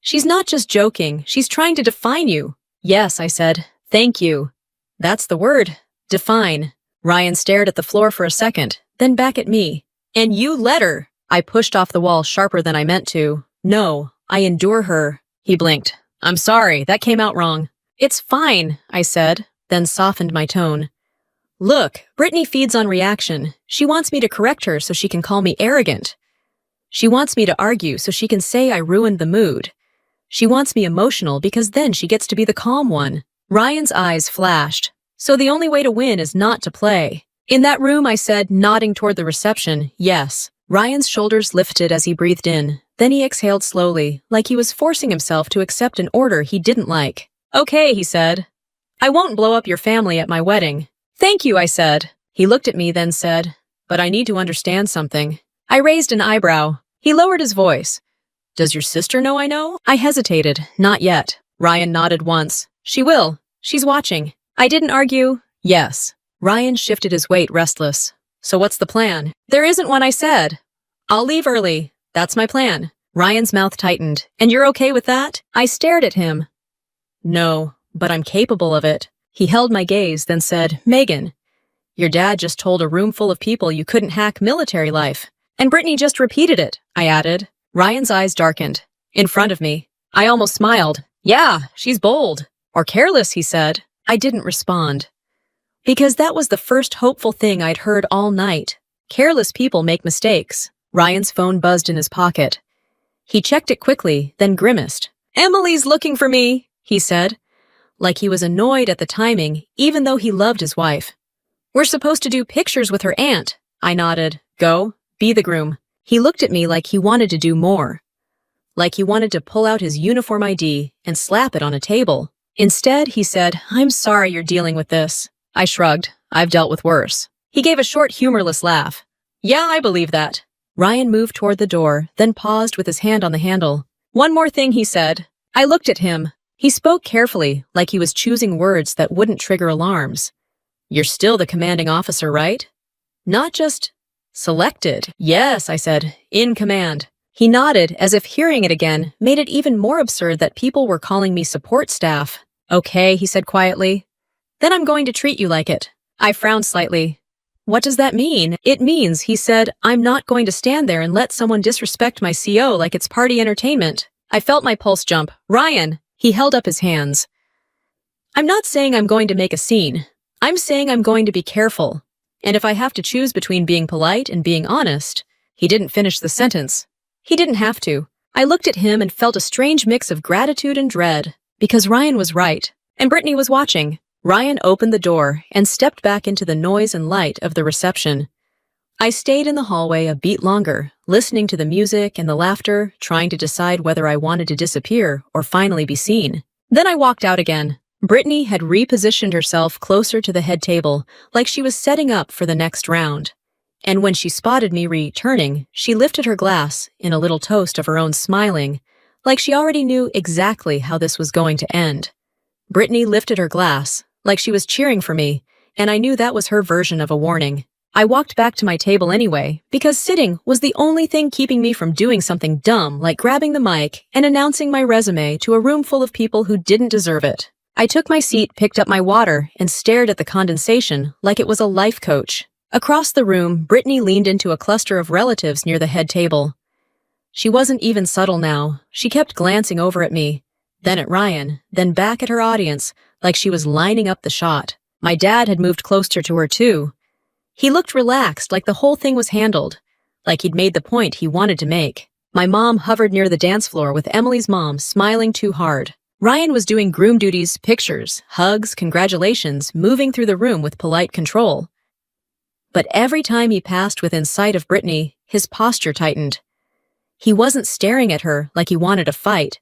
She's not just joking, she's trying to define you. Yes, I said. Thank you. That's the word. Define. Ryan stared at the floor for a second, then back at me. And you let her. I pushed off the wall sharper than I meant to. No, I endure her. He blinked. I'm sorry, that came out wrong. It's fine, I said, then softened my tone. Look, Brittany feeds on reaction. She wants me to correct her so she can call me arrogant. She wants me to argue so she can say I ruined the mood. She wants me emotional because then she gets to be the calm one. Ryan's eyes flashed. So the only way to win is not to play. In that room, I said, nodding toward the reception, yes. Ryan's shoulders lifted as he breathed in. Then he exhaled slowly, like he was forcing himself to accept an order he didn't like. Okay, he said. I won't blow up your family at my wedding. Thank you, I said. He looked at me, then said, but I need to understand something. I raised an eyebrow. He lowered his voice. Does your sister know I know? I hesitated. Not yet. Ryan nodded once. She will. She's watching. I didn't argue. Yes. Ryan shifted his weight, restless. So what's the plan? There isn't one, I said. I'll leave early. That's my plan. Ryan's mouth tightened. And you're okay with that? I stared at him. No, but I'm capable of it. He held my gaze, then said, Megan, your dad just told a room full of people you couldn't hack military life. And Brittany just repeated it, I added. Ryan's eyes darkened. In front of me. I almost smiled. Yeah, she's bold. Or careless, he said. I didn't respond. Because that was the first hopeful thing I'd heard all night. Careless people make mistakes. Ryan's phone buzzed in his pocket. He checked it quickly, then grimaced. Emily's looking for me, he said. Like he was annoyed at the timing, even though he loved his wife. We're supposed to do pictures with her aunt. I nodded. Go, be the groom. He looked at me like he wanted to do more. Like he wanted to pull out his uniform ID and slap it on a table. Instead, he said, I'm sorry you're dealing with this. I shrugged. I've dealt with worse. He gave a short, humorless laugh. Yeah, I believe that. Ryan moved toward the door, then paused with his hand on the handle. One more thing, he said. I looked at him. He spoke carefully, like he was choosing words that wouldn't trigger alarms. You're still the commanding officer, right? Not just selected. Yes, I said, in command. He nodded, as if hearing it again made it even more absurd that people were calling me support staff. Okay, he said quietly. Then I'm going to treat you like it. I frowned slightly. What does that mean? It means, he said, I'm not going to stand there and let someone disrespect my CO like it's party entertainment. I felt my pulse jump. Ryan! He held up his hands. I'm not saying I'm going to make a scene. I'm saying I'm going to be careful. And if I have to choose between being polite and being honest, he didn't finish the sentence. He didn't have to. I looked at him and felt a strange mix of gratitude and dread, because Ryan was right, and Brittany was watching. Ryan opened the door and stepped back into the noise and light of the reception. I stayed in the hallway a beat longer, listening to the music and the laughter, trying to decide whether I wanted to disappear or finally be seen. Then I walked out again. Brittany had repositioned herself closer to the head table, like she was setting up for the next round. And when she spotted me returning, she lifted her glass in a little toast of her own, smiling, like she already knew exactly how this was going to end. Brittany lifted her glass, like she was cheering for me, and I knew that was her version of a warning. I walked back to my table anyway, because sitting was the only thing keeping me from doing something dumb like grabbing the mic and announcing my resume to a room full of people who didn't deserve it. I took my seat, picked up my water, and stared at the condensation like it was a life coach. Across the room, Brittany leaned into a cluster of relatives near the head table. She wasn't even subtle now. She kept glancing over at me, then at Ryan, then back at her audience, like she was lining up the shot. My dad had moved closer to her too. He looked relaxed, like the whole thing was handled, like he'd made the point he wanted to make. My mom hovered near the dance floor with Emily's mom, smiling too hard. Ryan was doing groom duties, pictures, hugs, congratulations, moving through the room with polite control. But every time he passed within sight of Brittany, his posture tightened. He wasn't staring at her like he wanted a fight.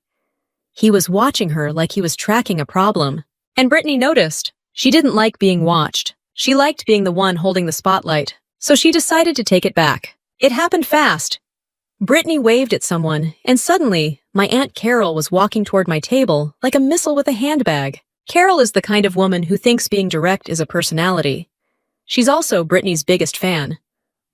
He was watching her like he was tracking a problem. And Brittany noticed. She didn't like being watched. She liked being the one holding the spotlight. So she decided to take it back. It happened fast. Brittany waved at someone, and suddenly, my Aunt Carol was walking toward my table like a missile with a handbag. Carol is the kind of woman who thinks being direct is a personality. She's also Brittany's biggest fan.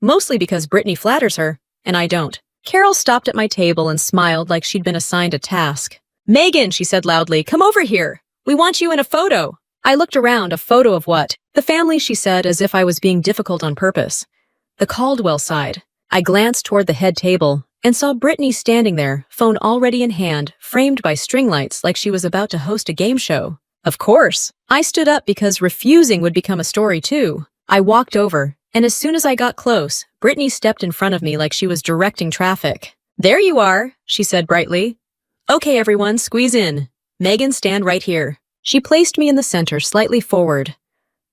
Mostly because Brittany flatters her, and I don't. Carol stopped at my table and smiled like she'd been assigned a task. "Megan," she said loudly, "come over here. We want you in a photo." I looked around. A photo of what? The family, she said, as if I was being difficult on purpose. The Caldwell side. I glanced toward the head table and saw Brittany standing there, phone already in hand, framed by string lights like she was about to host a game show. Of course. I stood up because refusing would become a story too. I walked over, and as soon as I got close, Brittany stepped in front of me like she was directing traffic. "There you are," she said brightly. "Okay, everyone, squeeze in. Megan, stand right here." She placed me in the center, slightly forward.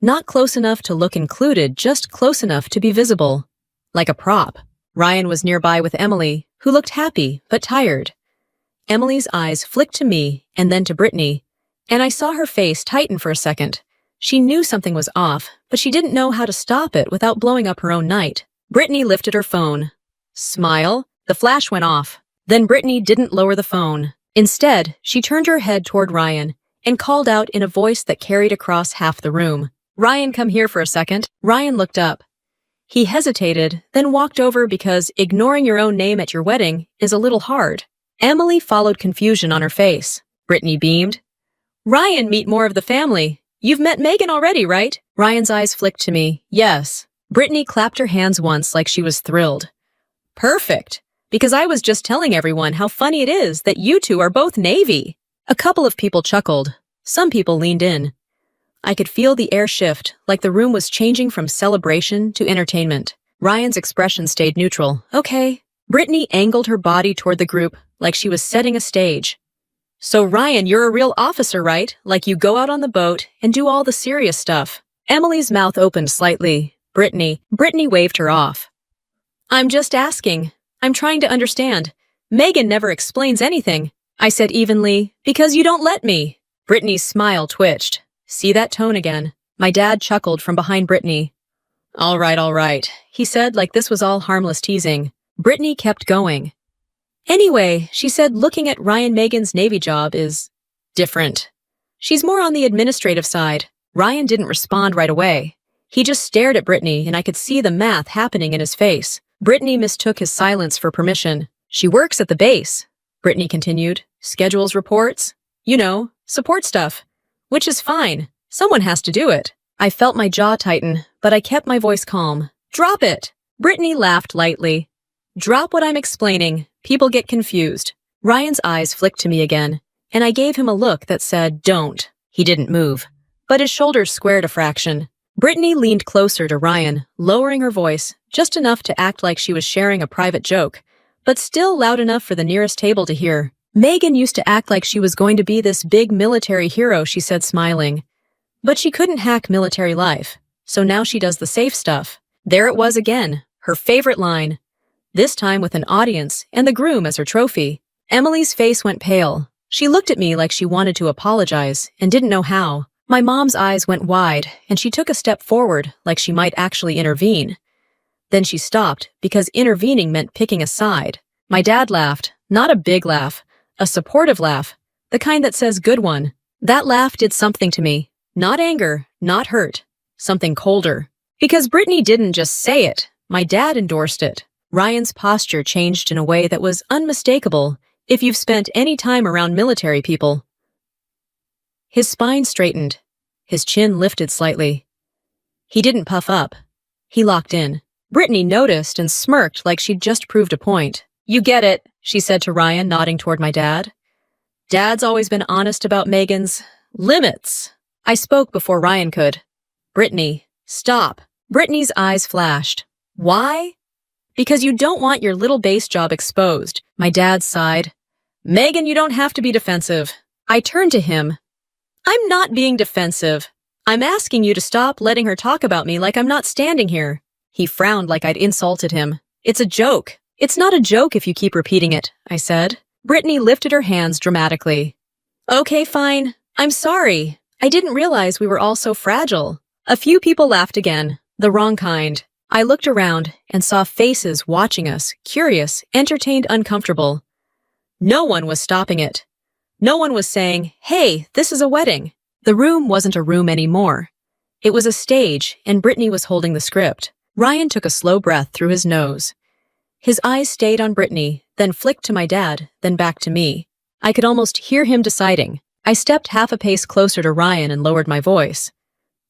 Not close enough to look included, just close enough to be visible. Like a prop. Ryan was nearby with Emily, who looked happy, but tired. Emily's eyes flicked to me, and then to Brittany, and I saw her face tighten for a second. She knew something was off, but she didn't know how to stop it without blowing up her own night. Brittany lifted her phone. Smile. The flash went off. Then Brittany didn't lower the phone. Instead, she turned her head toward Ryan and called out in a voice that carried across half the room. "Ryan, come here for a second." Ryan looked up. He hesitated, then walked over because ignoring your own name at your wedding is a little hard. Emily followed confusion on her face. Brittany beamed. "Ryan, meet more of the family. You've met Megan already, right?" Ryan's eyes flicked to me. "Yes." Brittany clapped her hands once like she was thrilled. "Perfect. Because I was just telling everyone how funny it is that you two are both Navy." A couple of people chuckled. Some people leaned in. I could feel the air shift, like the room was changing from celebration to entertainment. Ryan's expression stayed neutral. "Okay." Brittany angled her body toward the group, like she was setting a stage. "So Ryan, you're a real officer, right? Like you go out on the boat and do all the serious stuff." Emily's mouth opened slightly. Brittany waved her off. "I'm just asking. I'm trying to understand. Megan never explains anything." I said evenly, "Because you don't let me." Brittany's smile twitched. See that tone again. My dad chuckled from behind Brittany. All right, he said like this was all harmless teasing. Brittany kept going. "Anyway," she said, looking at Ryan, "Megan's Navy job is different. She's more on the administrative side." Ryan didn't respond right away. He just stared at Brittany, and I could see the math happening in his face. Brittany mistook his silence for permission. "She works at the base," Brittany continued. "Schedules reports. You know, support stuff. Which is fine. Someone has to do it." I felt my jaw tighten, but I kept my voice calm. "Drop it." Brittany laughed lightly. "Drop what I'm explaining. People get confused." Ryan's eyes flicked to me again, and I gave him a look that said, "Don't." He didn't move, but his shoulders squared a fraction. Brittany leaned closer to Ryan, lowering her voice, just enough to act like she was sharing a private joke, but still loud enough for the nearest table to hear. "Megan used to act like she was going to be this big military hero," she said, smiling. "But she couldn't hack military life, so now she does the safe stuff." There it was again, her favorite line. This time with an audience and the groom as her trophy. Emily's face went pale. She looked at me like she wanted to apologize and didn't know how. My mom's eyes went wide, and she took a step forward like she might actually intervene. Then she stopped because intervening meant picking a side. My dad laughed, not a big laugh. A supportive laugh, the kind that says good one. That laugh did something to me. Not anger, not hurt. Something colder. Because Brittany didn't just say it. My dad endorsed it. Ryan's posture changed in a way that was unmistakable if you've spent any time around military people. His spine straightened. His chin lifted slightly. He didn't puff up. He locked in. Brittany noticed and smirked like she'd just proved a point. "You get it," she said to Ryan, nodding toward my dad. "Dad's always been honest about Megan's limits." I spoke before Ryan could. "Brittany, stop." Brittany's eyes flashed. "Why?" "Because you don't want your little base job exposed." My dad sighed. "Megan, you don't have to be defensive." I turned to him. "I'm not being defensive. I'm asking you to stop letting her talk about me like I'm not standing here." He frowned like I'd insulted him. "It's a joke." "It's not a joke if you keep repeating it," I said. Brittany lifted her hands dramatically. "Okay, fine. I'm sorry. I didn't realize we were all so fragile." A few people laughed again, the wrong kind. I looked around and saw faces watching us, curious, entertained, uncomfortable. No one was stopping it. No one was saying, "Hey, this is a wedding." The room wasn't a room anymore. It was a stage, and Brittany was holding the script. Ryan took a slow breath through his nose. His eyes stayed on Brittany, then flicked to my dad, then back to me. I could almost hear him deciding. I stepped half a pace closer to Ryan and lowered my voice.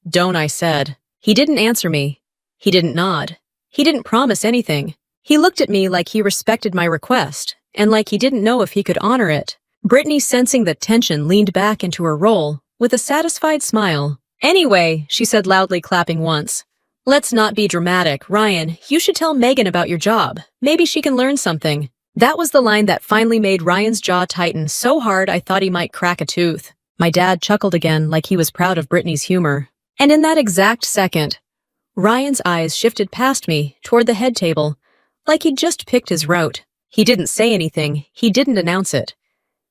"Don't," I said. He didn't answer me. He didn't nod. He didn't promise anything. He looked at me like he respected my request, and like he didn't know if he could honor it. Brittany, sensing the tension, leaned back into her role, with a satisfied smile. "Anyway," she said loudly, clapping once. "Let's not be dramatic. Ryan, you should tell Megan about your job. Maybe she can learn something." That was the line that finally made Ryan's jaw tighten so hard I thought he might crack a tooth. My dad chuckled again like he was proud of Brittany's humor. And in that exact second, Ryan's eyes shifted past me, toward the head table, like he'd just picked his route. He didn't say anything. He didn't announce it.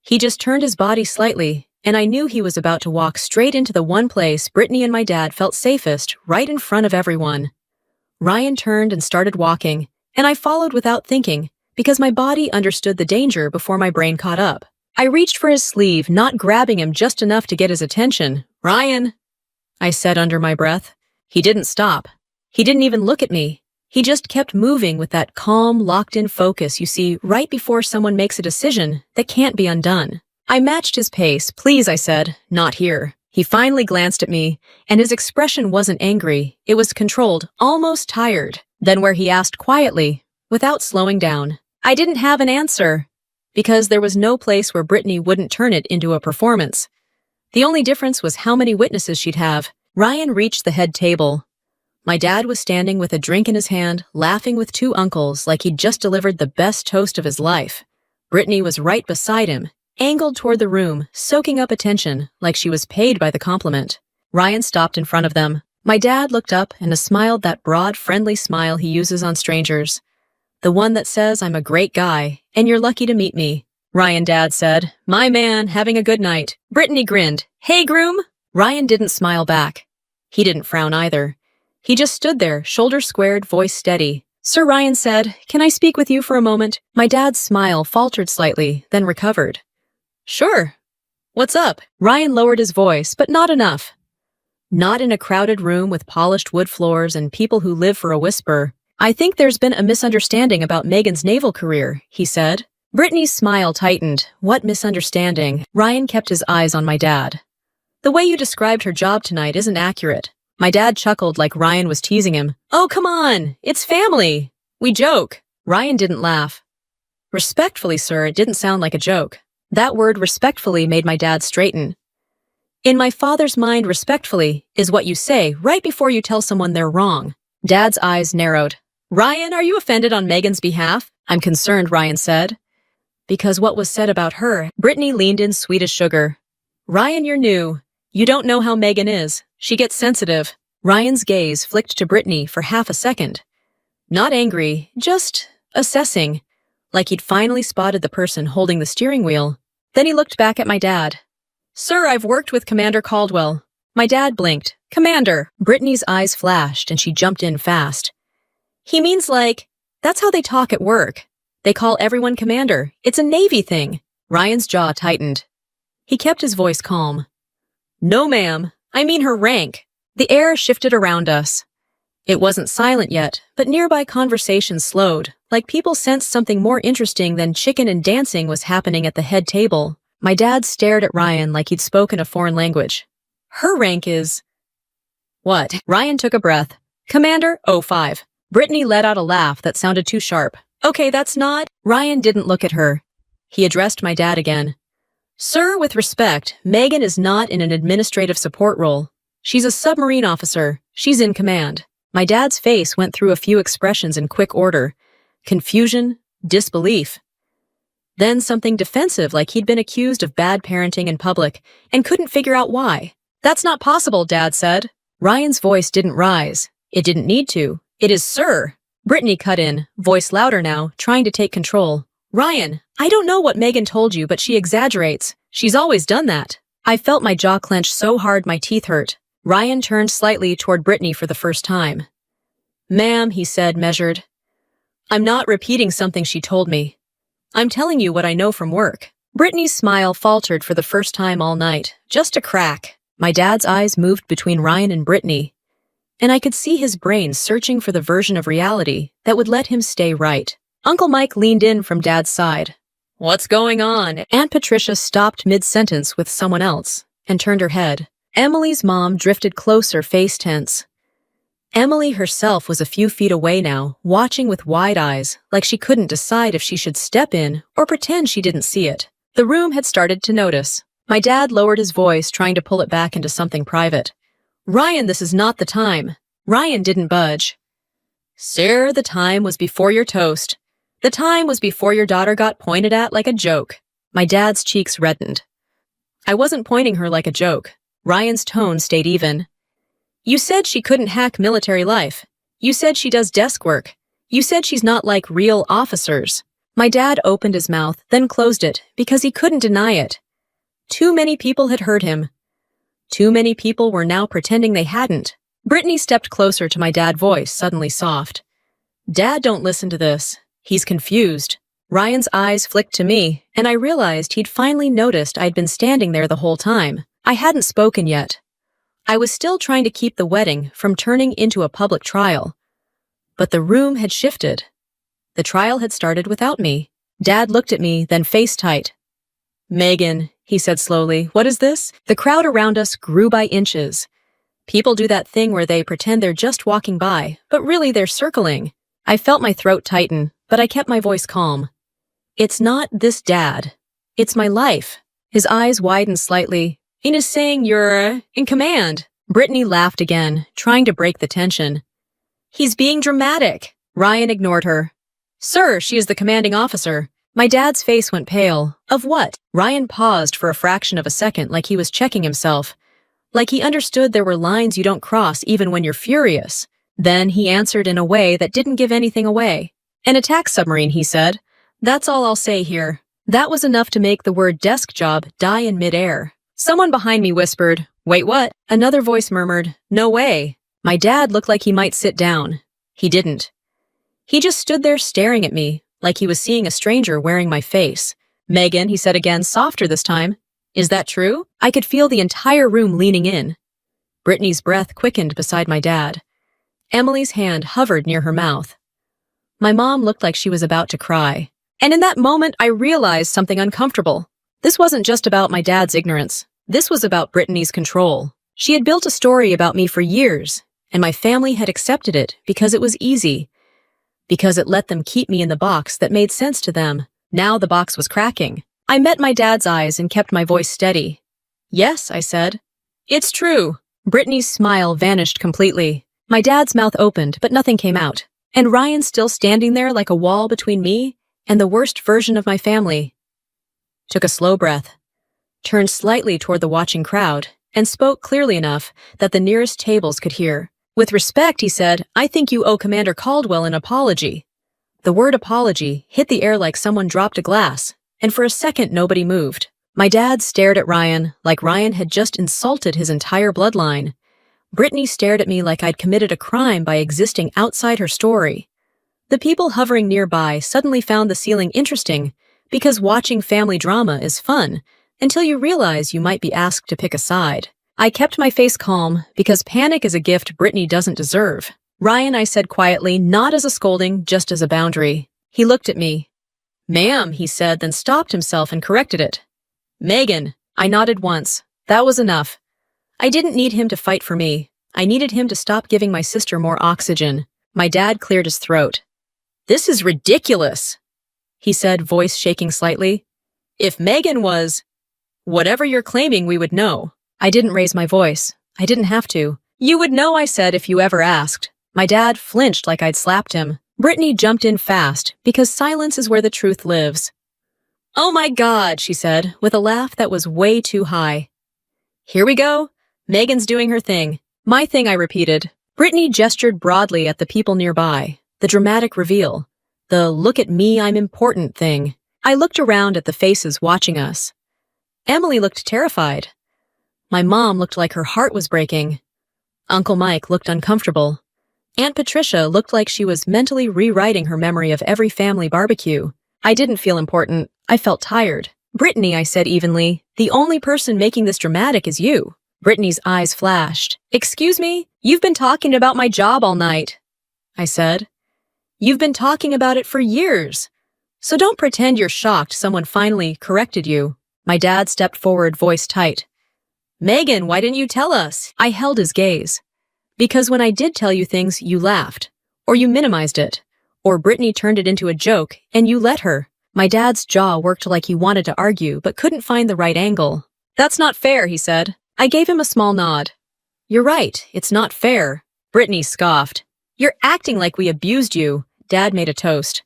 He just turned his body slightly, and I knew he was about to walk straight into the one place Brittany and my dad felt safest, right in front of everyone. Ryan turned and started walking, and I followed without thinking, because my body understood the danger before my brain caught up. I reached for his sleeve, not grabbing him just enough to get his attention. "Ryan," I said under my breath. He didn't stop. He didn't even look at me. He just kept moving with that calm, locked-in focus you see right before someone makes a decision that can't be undone. I matched his pace. "Please," I said, "not here." He finally glanced at me, and his expression wasn't angry. It was controlled, almost tired. Then where he asked quietly, without slowing down. I didn't have an answer, because there was no place where Brittany wouldn't turn it into a performance. The only difference was how many witnesses she'd have. Ryan reached the head table. My dad was standing with a drink in his hand, laughing with two uncles like he'd just delivered the best toast of his life. Brittany was right beside him, angled toward the room, soaking up attention like she was paid by the compliment. Ryan stopped in front of them. My dad looked up and smiled that broad, friendly smile he uses on strangers. The one that says, "I'm a great guy, and you're lucky to meet me." Ryan, Dad said, "My man, having a good night." Brittany grinned. "Hey, Groom." Ryan didn't smile back. He didn't frown either. He just stood there, shoulders squared, voice steady. "Sir," Ryan said, "can I speak with you for a moment?" My dad's smile faltered slightly, then recovered. "Sure. What's up?" Ryan lowered his voice, but not enough. Not in a crowded room with polished wood floors and people who live for a whisper. "I think there's been a misunderstanding about Megan's naval career," he said. Brittany's smile tightened. "What misunderstanding?" Ryan kept his eyes on my dad. "The way you described her job tonight isn't accurate." My dad chuckled like Ryan was teasing him. "Oh, come on. It's family. We joke." Ryan didn't laugh. "Respectfully, sir, it didn't sound like a joke." That word respectfully made my dad straighten. In my father's mind, respectfully is what you say right before you tell someone they're wrong. Dad's eyes narrowed. "Ryan, are you offended on Megan's behalf?" "I'm concerned," Ryan said. "Because what was said about her." Brittany leaned in sweet as sugar. "Ryan, you're new. You don't know how Megan is. She gets sensitive." Ryan's gaze flicked to Brittany for half a second. Not angry, just assessing, like he'd finally spotted the person holding the steering wheel. Then he looked back at my dad. "Sir, I've worked with Commander Caldwell." My dad blinked. "Commander." Brittany's eyes flashed and she jumped in fast. "He means like, that's how they talk at work. They call everyone Commander. It's a Navy thing." Ryan's jaw tightened. He kept his voice calm. "No, ma'am. I mean her rank." The air shifted around us. It wasn't silent yet, but nearby conversation slowed, like people sensed something more interesting than chicken and dancing was happening at the head table. My dad stared at Ryan like he'd spoken a foreign language. "Her rank is..." "What?" Ryan took a breath. "Commander 05. Brittany let out a laugh that sounded too sharp. "Okay, that's not..." Ryan didn't look at her. He addressed my dad again. "Sir, with respect, Megan is not in an administrative support role. She's a submarine officer. She's in command." My dad's face went through a few expressions in quick order. Confusion, disbelief. Then something defensive like he'd been accused of bad parenting in public and couldn't figure out why. "That's not possible," Dad said. Ryan's voice didn't rise. It didn't need to. "It is, sir." Brittany cut in, voice louder now, trying to take control. "Ryan, I don't know what Megan told you, but she exaggerates. She's always done that." I felt my jaw clench so hard my teeth hurt. Ryan turned slightly toward Brittany for the first time. Ma'am, he said, measured. I'm not repeating something she told me. I'm telling you what I know from work. Brittany's smile faltered for the first time all night, just a crack. My dad's eyes moved between Ryan and Brittany, and I could see his brain searching for the version of reality that would let him stay right. Uncle Mike leaned in from Dad's side. What's going on? Aunt Patricia stopped mid-sentence with someone else and turned her head. Emily's mom drifted closer, face tense. Emily herself was a few feet away now, watching with wide eyes, like she couldn't decide if she should step in or pretend she didn't see it. The room had started to notice. My dad lowered his voice, trying to pull it back into something private. Ryan, this is not the time. Ryan didn't budge. Sir, the time was before your toast. The time was before your daughter got pointed at like a joke. My dad's cheeks reddened. I wasn't pointing her like a joke. Ryan's tone stayed even. You said she couldn't hack military life. You said she does desk work. You said she's not like real officers. My dad opened his mouth, then closed it, because he couldn't deny it. Too many people had heard him. Too many people were now pretending they hadn't. Brittany stepped closer to my dad's voice, suddenly soft. Dad, don't listen to this. He's confused. Ryan's eyes flicked to me, and I realized he'd finally noticed I'd been standing there the whole time. I hadn't spoken yet. I was still trying to keep the wedding from turning into a public trial. But the room had shifted. The trial had started without me. Dad looked at me, then face tight. Megan, he said slowly, what is this? The crowd around us grew by inches. People do that thing where they pretend they're just walking by, but really they're circling. I felt my throat tighten, but I kept my voice calm. It's not this, Dad. It's my life. His eyes widened slightly. Ina's saying you're in command. Brittany laughed again, trying to break the tension. He's being dramatic. Ryan ignored her. Sir, she is the commanding officer. My dad's face went pale. Of what? Ryan paused for a fraction of a second, like he was checking himself. Like he understood there were lines you don't cross even when you're furious. Then he answered in a way that didn't give anything away. An attack submarine, he said. That's all I'll say here. That was enough to make the word desk job die in midair. Someone behind me whispered, Wait, what? Another voice murmured, No way. My dad looked like he might sit down. He didn't. He just stood there staring at me, like he was seeing a stranger wearing my face. Megan, he said again, softer this time. Is that true? I could feel the entire room leaning in. Brittany's breath quickened beside my dad. Emily's hand hovered near her mouth. My mom looked like she was about to cry. And in that moment, I realized something uncomfortable. This wasn't just about my dad's ignorance. This was about Brittany's control. She had built a story about me for years, and my family had accepted it because it was easy, because it let them keep me in the box that made sense to them. Now the box was cracking. I met my dad's eyes and kept my voice steady. Yes, I said. It's true. Brittany's smile vanished completely. My dad's mouth opened, but nothing came out. And Ryan still standing there like a wall between me and the worst version of my family. Took a slow breath, turned slightly toward the watching crowd, and spoke clearly enough that the nearest tables could hear. With respect, he said, I think you owe Commander Caldwell an apology. The word apology hit the air like someone dropped a glass, and for a second nobody moved. My dad stared at Ryan like Ryan had just insulted his entire bloodline. Brittany stared at me like I'd committed a crime by existing outside her story. The people hovering nearby suddenly found the ceiling interesting because watching family drama is fun until you realize you might be asked to pick a side. I kept my face calm because panic is a gift Brittany doesn't deserve. Ryan, I said quietly, not as a scolding, just as a boundary. He looked at me. Ma'am, he said, then stopped himself and corrected it. Megan, I nodded once. That was enough. I didn't need him to fight for me. I needed him to stop giving my sister more oxygen. My dad cleared his throat. This is ridiculous, he said, voice shaking slightly. If Megan was whatever you're claiming, we would know. I didn't raise my voice. I didn't have to. You would know, I said, if you ever asked. My dad flinched like I'd slapped him. Brittany jumped in fast, because silence is where the truth lives. Oh my God, she said, with a laugh that was way too high. Here we go. Megan's doing her thing. My thing, I repeated. Brittany gestured broadly at the people nearby. The dramatic reveal. The look at me, I'm important thing. I looked around at the faces watching us. Emily looked terrified. My mom looked like her heart was breaking. Uncle Mike looked uncomfortable. Aunt Patricia looked like she was mentally rewriting her memory of every family barbecue. I didn't feel important. I felt tired. Brittany, I said evenly, the only person making this dramatic is you. Brittany's eyes flashed. Excuse me? You've been talking about my job all night, I said. You've been talking about it for years. So don't pretend you're shocked someone finally corrected you. My dad stepped forward, voice tight. Megan, why didn't you tell us? I held his gaze. Because when I did tell you things, you laughed. Or you minimized it. Or Brittany turned it into a joke, and you let her. My dad's jaw worked like he wanted to argue, but couldn't find the right angle. That's not fair, he said. I gave him a small nod. You're right, it's not fair. Brittany scoffed. You're acting like we abused you. Dad made a toast.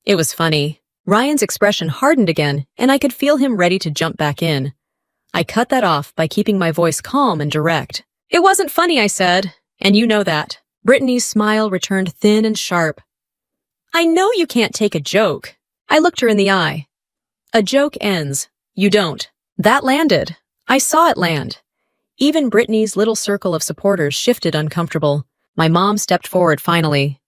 It was funny. Ryan's expression hardened again, and I could feel him ready to jump back in. I cut that off by keeping my voice calm and direct. It wasn't funny, I said, and you know that. Brittany's smile returned thin and sharp. I know you can't take a joke. I looked her in the eye. A joke ends. You don't. That landed. I saw it land. Even Brittany's little circle of supporters shifted uncomfortable. My mom stepped forward finally.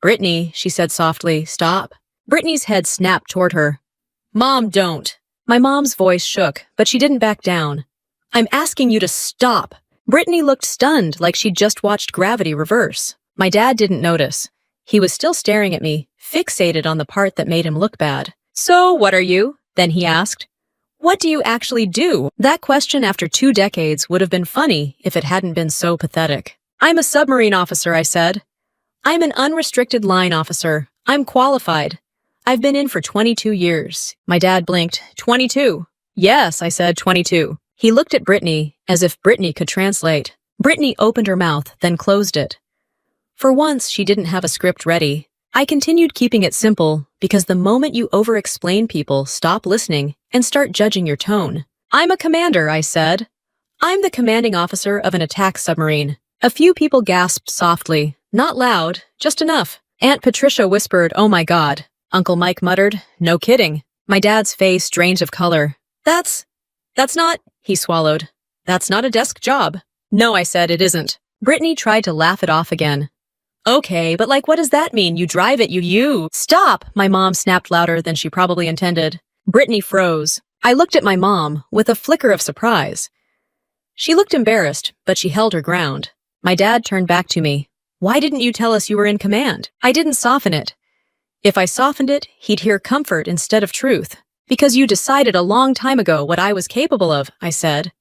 Brittany, she said softly, stop. Brittany's head snapped toward her. Mom, don't. My mom's voice shook, but she didn't back down. I'm asking you to stop. Brittany looked stunned, like she'd just watched gravity reverse. My dad didn't notice. He was still staring at me, fixated on the part that made him look bad. So, what are you? Then he asked. What do you actually do? That question after 2 decades would have been funny if it hadn't been so pathetic. I'm a submarine officer, I said. I'm an unrestricted line officer. I'm qualified. I've been in for 22 years. My dad blinked. 22. Yes, I said 22. He looked at Brittany as if Brittany could translate. Brittany opened her mouth, then closed it. For once, she didn't have a script ready. I continued keeping it simple because the moment you over-explain people, stop listening and start judging your tone. I'm a commander, I said. I'm the commanding officer of an attack submarine. A few people gasped softly. Not loud, just enough. Aunt Patricia whispered, oh my God. Uncle Mike muttered, no kidding. My dad's face drained of color. That's not, he swallowed. That's not a desk job. No, I said, it isn't. Brittany tried to laugh it off again. Okay, but what does that mean? You drive it, you. Stop, my mom snapped louder than she probably intended. Brittany froze. I looked at my mom with a flicker of surprise. She looked embarrassed, but she held her ground. My dad turned back to me. Why didn't you tell us you were in command? I didn't soften it. If I softened it, he'd hear comfort instead of truth. Because you decided a long time ago what I was capable of, I said.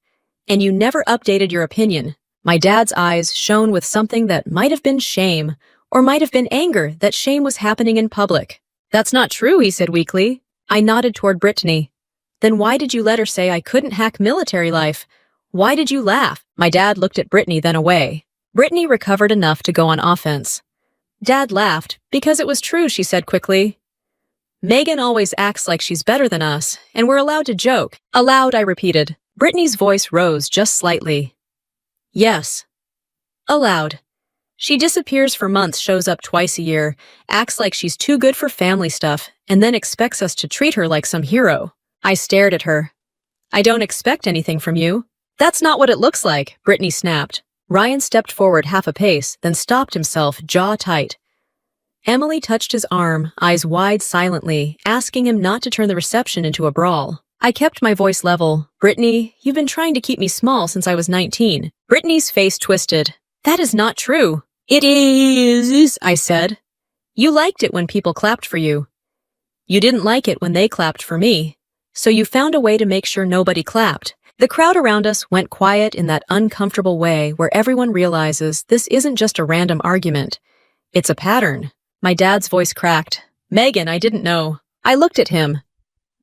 And you never updated your opinion. My dad's eyes shone with something that might have been shame, or might have been anger that shame was happening in public. That's not true, he said weakly. I nodded toward Brittany. Then why did you let her say I couldn't hack military life? Why did you laugh? My dad looked at Brittany, then away. Brittany recovered enough to go on offense. Dad laughed, because it was true, she said quickly. Megan always acts like she's better than us, and we're allowed to joke. Allowed, I repeated. Brittany's voice rose just slightly. Yes. Allowed. She disappears for months, shows up twice a year, acts like she's too good for family stuff, and then expects us to treat her like some hero. I stared at her. I don't expect anything from you. That's not what it looks like, Brittany snapped. Ryan stepped forward half a pace, then stopped himself, jaw tight. Emily touched his arm, eyes wide silently, asking him not to turn the reception into a brawl. I kept my voice level. Brittany, you've been trying to keep me small since I was 19. Brittany's face twisted. That is not true. It is, I said. You liked it when people clapped for you. You didn't like it when they clapped for me. So you found a way to make sure nobody clapped. The crowd around us went quiet in that uncomfortable way where everyone realizes this isn't just a random argument. It's a pattern. My dad's voice cracked. Megan, I didn't know. I looked at him.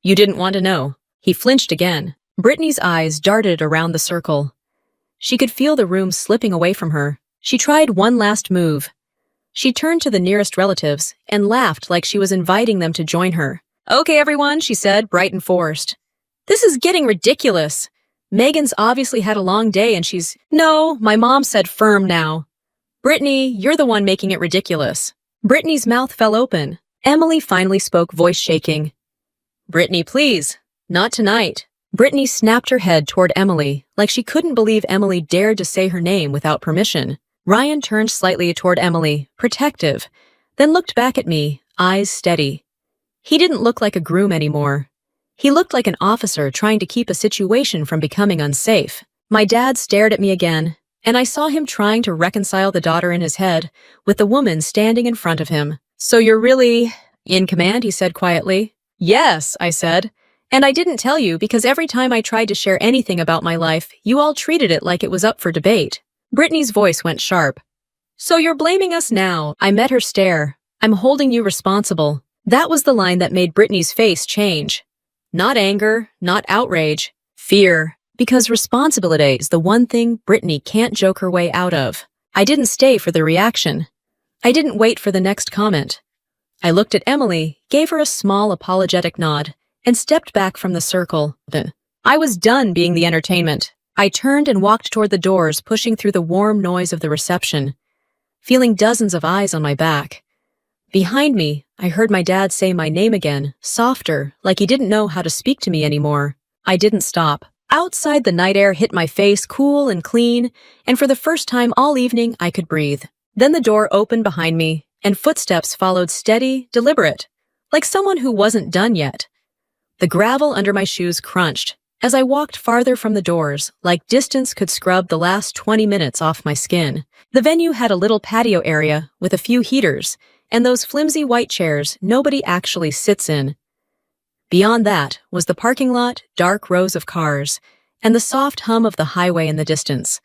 You didn't want to know. He flinched again. Brittany's eyes darted around the circle. She could feel the room slipping away from her. She tried one last move. She turned to the nearest relatives and laughed like she was inviting them to join her. Okay, everyone, she said, bright and forced. This is getting ridiculous. Megan's obviously had a long day and she's... No, my mom said firm now. Brittany, you're the one making it ridiculous. Brittany's mouth fell open. Emily finally spoke, voice shaking. Brittany, please. Not tonight. Brittany snapped her head toward Emily, like she couldn't believe Emily dared to say her name without permission. Ryan turned slightly toward Emily, protective, then looked back at me, eyes steady. He didn't look like a groom anymore. He looked like an officer trying to keep a situation from becoming unsafe. My dad stared at me again, and I saw him trying to reconcile the daughter in his head with the woman standing in front of him. "So you're really in command?" he said quietly. "Yes," I said. "And I didn't tell you because every time I tried to share anything about my life, you all treated it like it was up for debate." Brittany's voice went sharp. "So you're blaming us now?" I met her stare. "I'm holding you responsible." That was the line that made Brittany's face change. Not anger, not outrage, fear. Because responsibility is the one thing Brittany can't joke her way out of. I didn't stay for the reaction. I didn't wait for the next comment. I looked at Emily, gave her a small apologetic nod, and stepped back from the circle. I was done being the entertainment. I turned and walked toward the doors, pushing through the warm noise of the reception, feeling dozens of eyes on my back. Behind me, I heard my dad say my name again, softer, like he didn't know how to speak to me anymore. I didn't stop. Outside, the night air hit my face cool and clean, and for the first time all evening, I could breathe. Then the door opened behind me, and footsteps followed steady, deliberate, like someone who wasn't done yet. The gravel under my shoes crunched as I walked farther from the doors, like distance could scrub the last 20 minutes off my skin. The venue had a little patio area with a few heaters, and those flimsy white chairs nobody actually sits in. Beyond that was the parking lot, dark rows of cars, and the soft hum of the highway in the distance.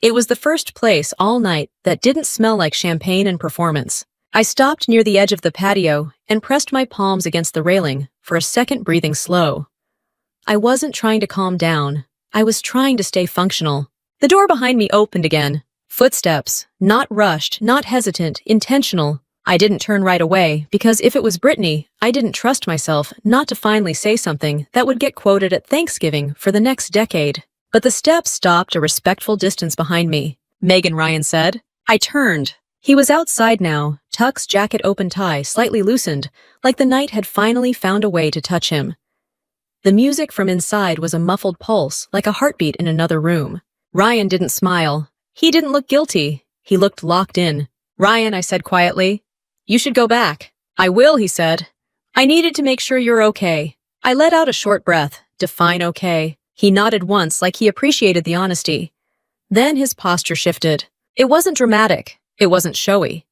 It was the first place all night that didn't smell like champagne and performance. I stopped near the edge of the patio and pressed my palms against the railing for a second, breathing slow. I wasn't trying to calm down. I was trying to stay functional. The door behind me opened again. Footsteps, not rushed, not hesitant, intentional. I didn't turn right away because if it was Brittany, I didn't trust myself not to finally say something that would get quoted at Thanksgiving for the next decade. But the steps stopped a respectful distance behind me. "Megan," Ryan said. I turned. He was outside now, Tuck's jacket open tie slightly loosened, like the night had finally found a way to touch him. The music from inside was a muffled pulse, like a heartbeat in another room. Ryan didn't smile. He didn't look guilty. He looked locked in. "Ryan," I said quietly, "you should go back." "I will," he said. "I needed to make sure you're okay." I let out a short breath. Define okay. He nodded once like he appreciated the honesty. Then his posture shifted. It wasn't dramatic. It wasn't showy.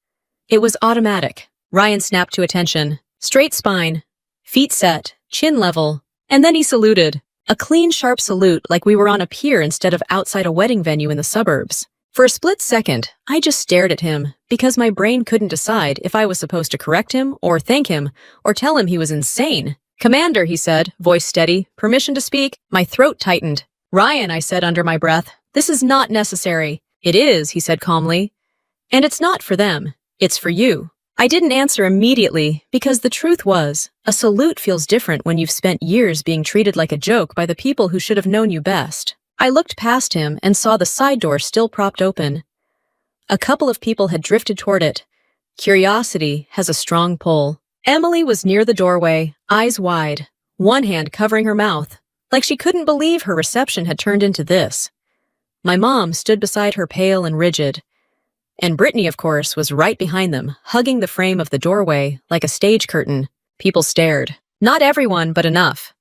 It was automatic. Ryan snapped to attention. Straight spine, feet set, chin level, and then he saluted. A clean, sharp salute like we were on a pier instead of outside a wedding venue in the suburbs. For a split second, I just stared at him because my brain couldn't decide if I was supposed to correct him or thank him or tell him he was insane. "Commander," he said, voice steady. "Permission to speak?" My throat tightened. "Ryan," I said under my breath, "this is not necessary." "It is," he said calmly. "And it's not for them. It's for you." I didn't answer immediately because the truth was, a salute feels different when you've spent years being treated like a joke by the people who should have known you best. I looked past him and saw the side door still propped open. A couple of people had drifted toward it. Curiosity has a strong pull. Emily was near the doorway, eyes wide, one hand covering her mouth, like she couldn't believe her reception had turned into this. My mom stood beside her, pale and rigid. And Brittany, of course, was right behind them, hugging the frame of the doorway like a stage curtain. People stared. Not everyone, but enough.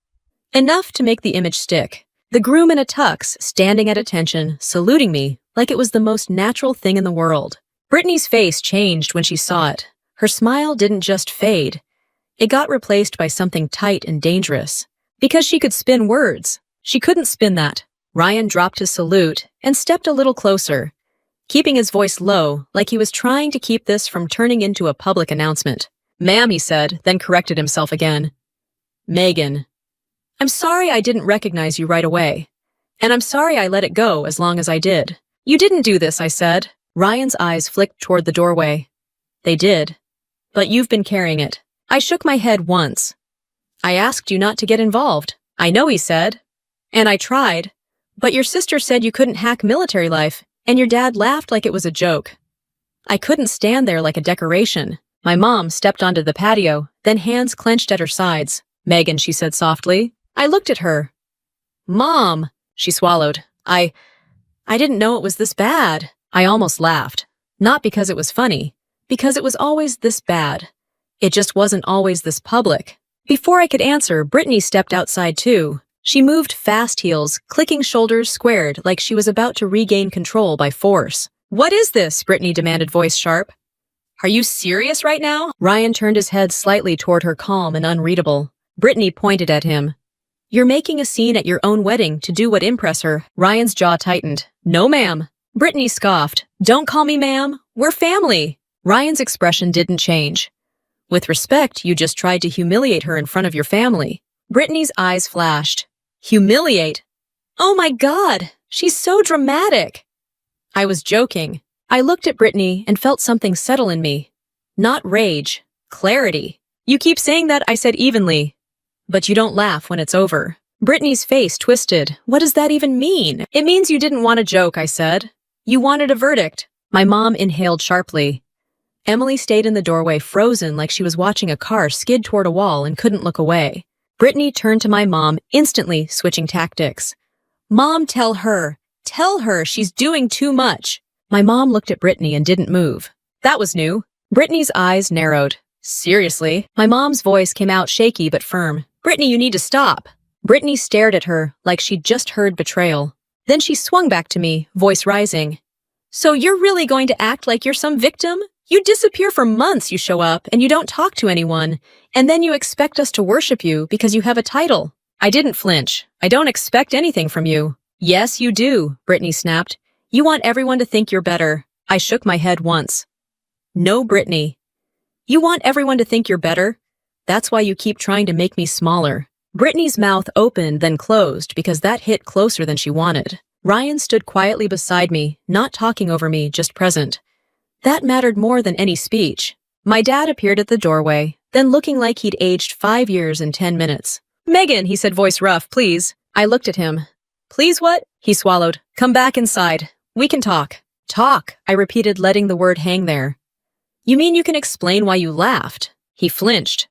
Enough to make the image stick. The groom in a tux, standing at attention, saluting me like it was the most natural thing in the world. Brittany's face changed when she saw it. Her smile didn't just fade. It got replaced by something tight and dangerous. Because she could spin words. She couldn't spin that. Ryan dropped his salute and stepped a little closer, keeping his voice low, like he was trying to keep this from turning into a public announcement. "Ma'am," he said, then corrected himself again. "Megan. I'm sorry I didn't recognize you right away. And I'm sorry I let it go as long as I did." "You didn't do this," I said. Ryan's eyes flicked toward the doorway. "They did. But you've been carrying it." I shook my head once. "I asked you not to get involved." "I know," he said. "And I tried. But your sister said you couldn't hack military life, and your dad laughed like it was a joke. I couldn't stand there like a decoration." My mom stepped onto the patio, then hands clenched at her sides. "Megan," she said softly. I looked at her. "Mom," she swallowed. I didn't know it was this bad." I almost laughed. Not because it was funny, because it was always this bad. It just wasn't always this public. Before I could answer, Brittany stepped outside too. She moved fast heels, clicking shoulders squared like she was about to regain control by force. "What is this?" Brittany demanded, voice sharp. "Are you serious right now?" Ryan turned his head slightly toward her, calm and unreadable. Brittany pointed at him. "You're making a scene at your own wedding to do what impress her." Ryan's jaw tightened. "No, ma'am." Brittany scoffed. "Don't call me ma'am. We're family." Ryan's expression didn't change. "With respect, you just tried to humiliate her in front of your family." Brittany's eyes flashed. "Humiliate? Oh my God, she's so dramatic." I was joking. I looked at Brittany and felt something settle in me. Not rage, clarity. "You keep saying that," I said evenly. "But you don't laugh when it's over." Brittany's face twisted. "What does that even mean?" "It means you didn't want a joke," I said. "You wanted a verdict." My mom inhaled sharply. Emily stayed in the doorway, frozen like she was watching a car skid toward a wall and couldn't look away. Brittany turned to my mom, instantly switching tactics. "Mom, tell her she's doing too much." My mom looked at Brittany and didn't move. That was new. Brittany's eyes narrowed. "Seriously?" My mom's voice came out shaky but firm. "Brittany, you need to stop." Brittany stared at her like she'd just heard betrayal. Then she swung back to me, voice rising. "So you're really going to act like you're some victim? You disappear for months, you show up, and you don't talk to anyone, and then you expect us to worship you because you have a title." I didn't flinch. "I don't expect anything from you." "Yes, you do," Brittany snapped. "You want everyone to think you're better." I shook my head once. "No, Brittany. You want everyone to think you're better? That's why you keep trying to make me smaller." Brittany's mouth opened, then closed, because that hit closer than she wanted. Ryan stood quietly beside me, not talking over me, just present. That mattered more than any speech. My dad appeared at the doorway, then looking like he'd aged 5 years in 10 minutes. "Megan," he said, voice rough, "please." I looked at him. "Please what?" He swallowed. "Come back inside. We can talk." "Talk," I repeated, letting the word hang there. "You mean you can explain why you laughed?" He flinched.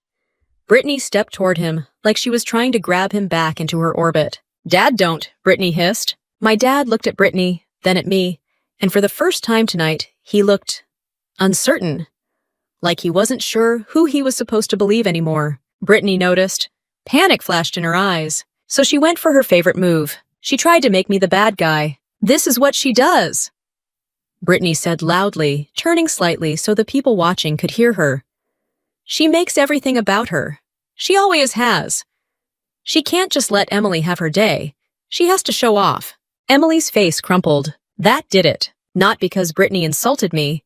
Brittany stepped toward him, like she was trying to grab him back into her orbit. "Dad don't," Brittany hissed. My dad looked at Brittany, then at me, and for the first time tonight, he looked uncertain, like he wasn't sure who he was supposed to believe anymore. Brittany noticed. Panic flashed in her eyes, so she went for her favorite move. She tried to make me the bad guy. "This is what she does," Brittany said loudly, turning slightly so the people watching could hear her. "She makes everything about her. She always has. She can't just let Emily have her day. She has to show off." Emily's face crumpled. That did it. Not because Brittany insulted me,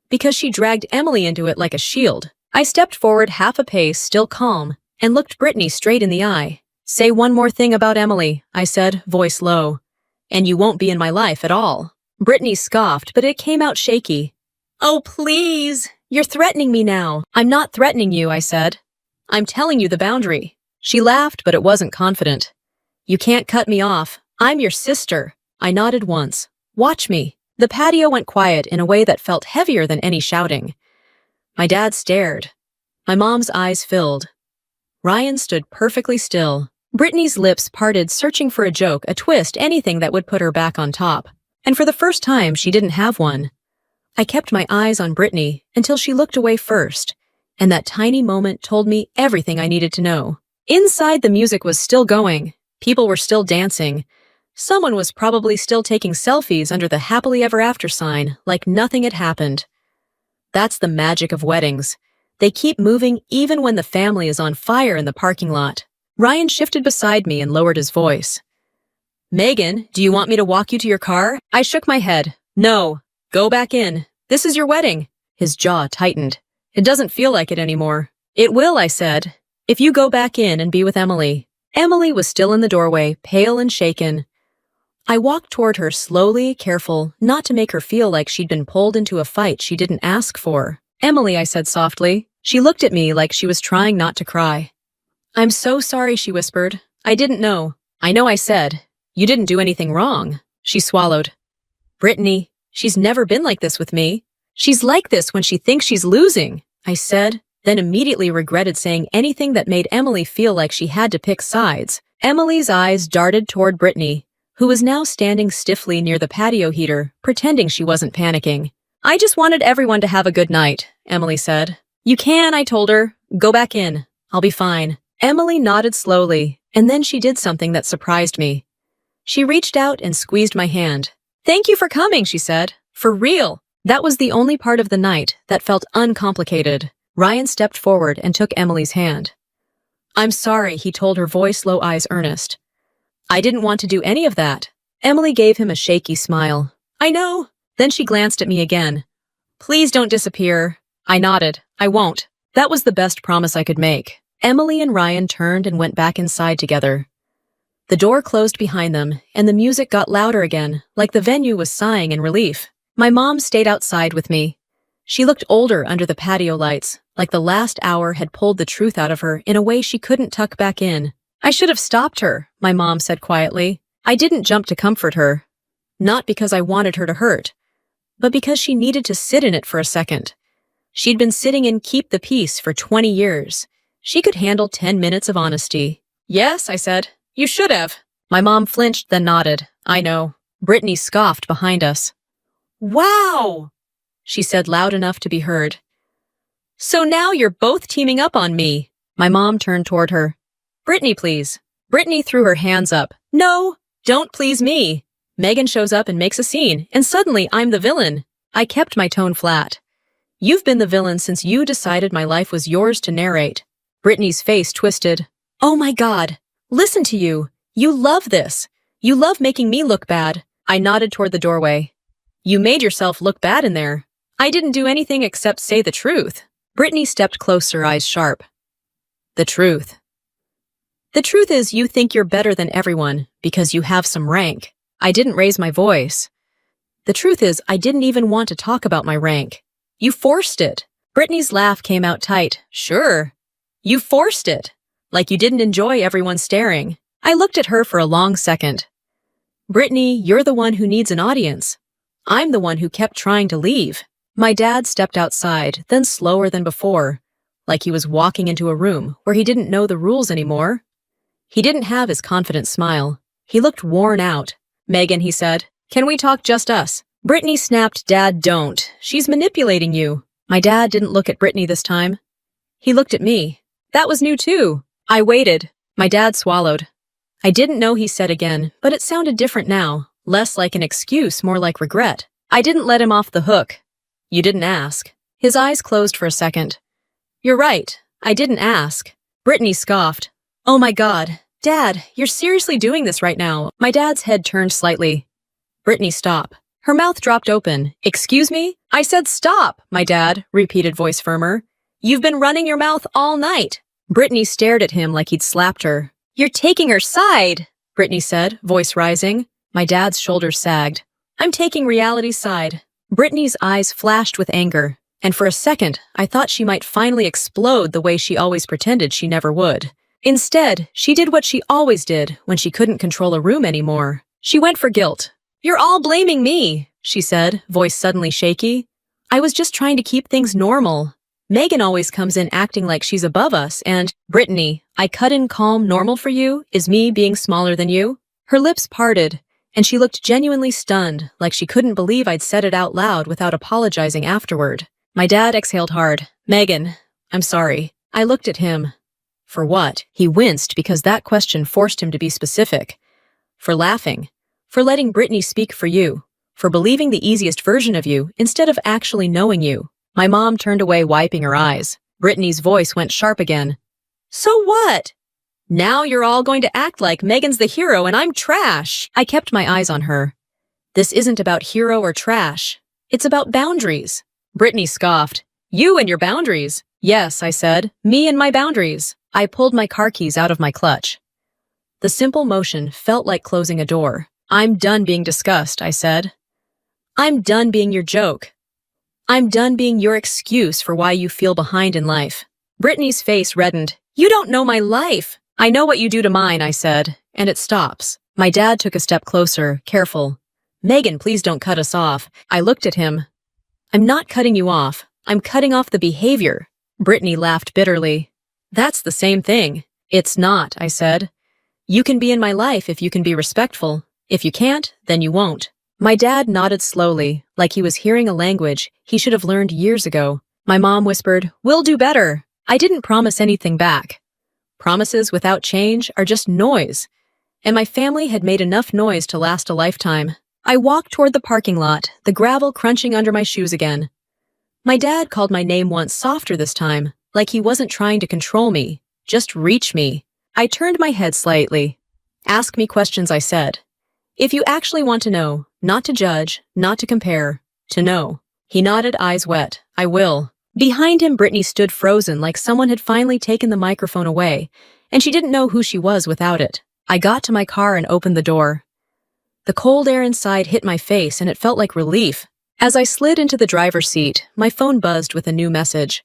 because she dragged Emily into it like a shield. I stepped forward half a pace, still calm, and looked Brittany straight in the eye. "Say one more thing about Emily," I said, voice low, "and you won't be in my life at all." Brittany scoffed, but it came out shaky. "Oh, please! You're threatening me now." "I'm not threatening you," I said. "I'm telling you the boundary." She laughed, but it wasn't confident. "You can't cut me off. I'm your sister." I nodded once. "Watch me." The patio went quiet in a way that felt heavier than any shouting. My dad stared. My mom's eyes filled. Ryan stood perfectly still. Brittany's lips parted, searching for a joke, a twist, anything that would put her back on top. And for the first time, she didn't have one. I kept my eyes on Brittany until she looked away first, and that tiny moment told me everything I needed to know. Inside, the music was still going. People were still dancing. Someone was probably still taking selfies under the happily ever after sign, like nothing had happened. That's the magic of weddings. They keep moving even when the family is on fire in the parking lot. Ryan shifted beside me and lowered his voice. "Megan, do you want me to walk you to your car?" I shook my head. "No. Go back in. This is your wedding." His jaw tightened. "It doesn't feel like it anymore." "It will," I said, "if you go back in and be with Emily." Emily was still in the doorway, pale and shaken. I walked toward her slowly, careful, not to make her feel like she'd been pulled into a fight she didn't ask for. "Emily," I said softly. She looked at me like she was trying not to cry. "I'm so sorry," she whispered. "I didn't know." "I know," I said. "You didn't do anything wrong." She swallowed. "Brittany, she's never been like this with me. She's like this when she thinks she's losing," I said, then immediately regretted saying anything that made Emily feel like she had to pick sides. Emily's eyes darted toward Brittany, who was now standing stiffly near the patio heater, pretending she wasn't panicking. "I just wanted everyone to have a good night," Emily said. "You can," I told her. "Go back in. I'll be fine." Emily nodded slowly, and then she did something that surprised me. She reached out and squeezed my hand. "Thank you for coming," she said. "For real." That was the only part of the night that felt uncomplicated. Ryan stepped forward and took Emily's hand. "I'm sorry," he told her, voice low, eyes earnest. "I didn't want to do any of that." Emily gave him a shaky smile. "I know." Then she glanced at me again. "Please don't disappear." I nodded. "I won't." That was the best promise I could make. Emily and Ryan turned and went back inside together. The door closed behind them, and the music got louder again, like the venue was sighing in relief. My mom stayed outside with me. She looked older under the patio lights, like the last hour had pulled the truth out of her in a way she couldn't tuck back in. "I should have stopped her," my mom said quietly. I didn't jump to comfort her. Not because I wanted her to hurt, but because she needed to sit in it for a second. She'd been sitting in Keep the Peace for 20 years. She could handle 10 minutes of honesty. "Yes," I said. "You should have." My mom flinched, then nodded. "I know." Brittany scoffed behind us. "Wow!" she said loud enough to be heard. "So now you're both teaming up on me." My mom turned toward her. "Brittany, please." Brittany threw her hands up. "No, don't please me." Megan shows up and makes a scene, and suddenly I'm the villain. I kept my tone flat. "You've been the villain since you decided my life was yours to narrate." Brittany's face twisted. "Oh my God, listen to you. You love this. You love making me look bad." I nodded toward the doorway. "You made yourself look bad in there." "I didn't do anything except say the truth." Brittany stepped closer, eyes sharp. "The truth." "The truth is you think you're better than everyone because you have some rank." I didn't raise my voice. "The truth is I didn't even want to talk about my rank. You forced it." Brittany's laugh came out tight. "Sure. You forced it. Like you didn't enjoy everyone staring." I looked at her for a long second. "Brittany, you're the one who needs an audience. I'm the one who kept trying to leave." My dad stepped outside, then slower than before, like he was walking into a room where he didn't know the rules anymore. He didn't have his confident smile. He looked worn out. "Megan," he said, "can we talk just us?" Brittany snapped. "Dad, don't. She's manipulating you." My dad didn't look at Brittany this time. He looked at me. That was new too. I waited. My dad swallowed. I didn't know, he said again, but it sounded different now, less like an excuse, more like regret. "I didn't let him off the hook." "You didn't ask." His eyes closed for a second. "You're right. I didn't ask." Brittany scoffed. "Oh my God. Dad, you're seriously doing this right now." My dad's head turned slightly. "Brittany, stop." Her mouth dropped open. "Excuse me?" I said stop, my dad repeated, voice firmer. "You've been running your mouth all night." Brittany stared at him like he'd slapped her. "You're taking her side," Brittany said, voice rising. My dad's shoulders sagged. "I'm taking reality's side." Brittany's eyes flashed with anger, and for a second, I thought she might finally explode the way she always pretended she never would. Instead, she did what she always did when she couldn't control a room anymore. She went for guilt. "You're all blaming me," she said, voice suddenly shaky. "I was just trying to keep things normal. Megan always comes in acting like she's above us, and Brittany, I cut in calm. Normal for you is me being smaller than you." Her lips parted, and she looked genuinely stunned, like she couldn't believe I'd said it out loud without apologizing afterward. My dad exhaled hard. "Megan, I'm sorry." I looked at him. For what? He winced because that question forced him to be specific. For laughing. For letting Brittany speak for you. For believing the easiest version of you instead of actually knowing you. My mom turned away, wiping her eyes. Brittany's voice went sharp again. "So what? Now you're all going to act like Megan's the hero and I'm trash." I kept my eyes on her. "This isn't about hero or trash. It's about boundaries." Brittany scoffed. "You and your boundaries." "Yes," I said. "Me and my boundaries." I pulled my car keys out of my clutch. The simple motion felt like closing a door. "I'm done being discussed," I said. "I'm done being your joke. I'm done being your excuse for why you feel behind in life." Brittany's face reddened. "You don't know my life." "I know what you do to mine," I said, and it stops. My dad took a step closer, careful. "Megan, please don't cut us off." I looked at him. "I'm not cutting you off. I'm cutting off the behavior." Brittany laughed bitterly. "That's the same thing." "It's not," I said. "You can be in my life if you can be respectful. If you can't, then you won't. My dad nodded slowly, like he was hearing a language he should have learned years ago. My mom whispered, "We'll do better." I didn't promise anything back. Promises without change are just noise, and my family had made enough noise to last a lifetime. I walked toward the parking lot, the gravel crunching under my shoes again. My dad called my name once softer this time, like he wasn't trying to control me, just reach me. I turned my head slightly. "Ask me questions," I said. "If you actually want to know, not to judge, not to compare, to know." He nodded, eyes wet. "I will." Behind him, Brittany stood frozen like someone had finally taken the microphone away, and she didn't know who she was without it. I got to my car and opened the door. The cold air inside hit my face, and it felt like relief. As I slid into the driver's seat, my phone buzzed with a new message.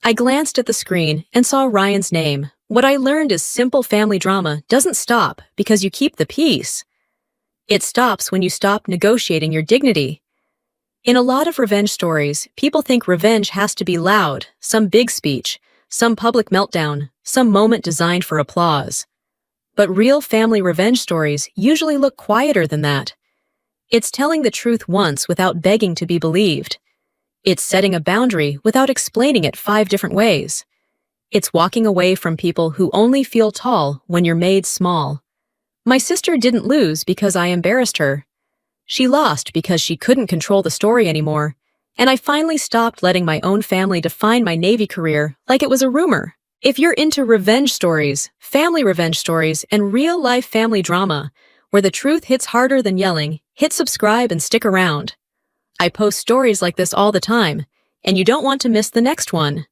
I glanced at the screen and saw Ryan's name. What I learned is simple family drama doesn't stop because you keep the peace. It stops when you stop negotiating your dignity. In a lot of revenge stories, people think revenge has to be loud, some big speech, some public meltdown, some moment designed for applause. But real family revenge stories usually look quieter than that. It's telling the truth once without begging to be believed. It's setting a boundary without explaining it 5 different ways. It's walking away from people who only feel tall when you're made small. My sister didn't lose because I embarrassed her. She lost because she couldn't control the story anymore, and I finally stopped letting my own family define my Navy career like it was a rumor. If you're into revenge stories, and real-life family drama, where the truth hits harder than yelling, hit subscribe and stick around. I post stories like this all the time, and you don't want to miss the next one.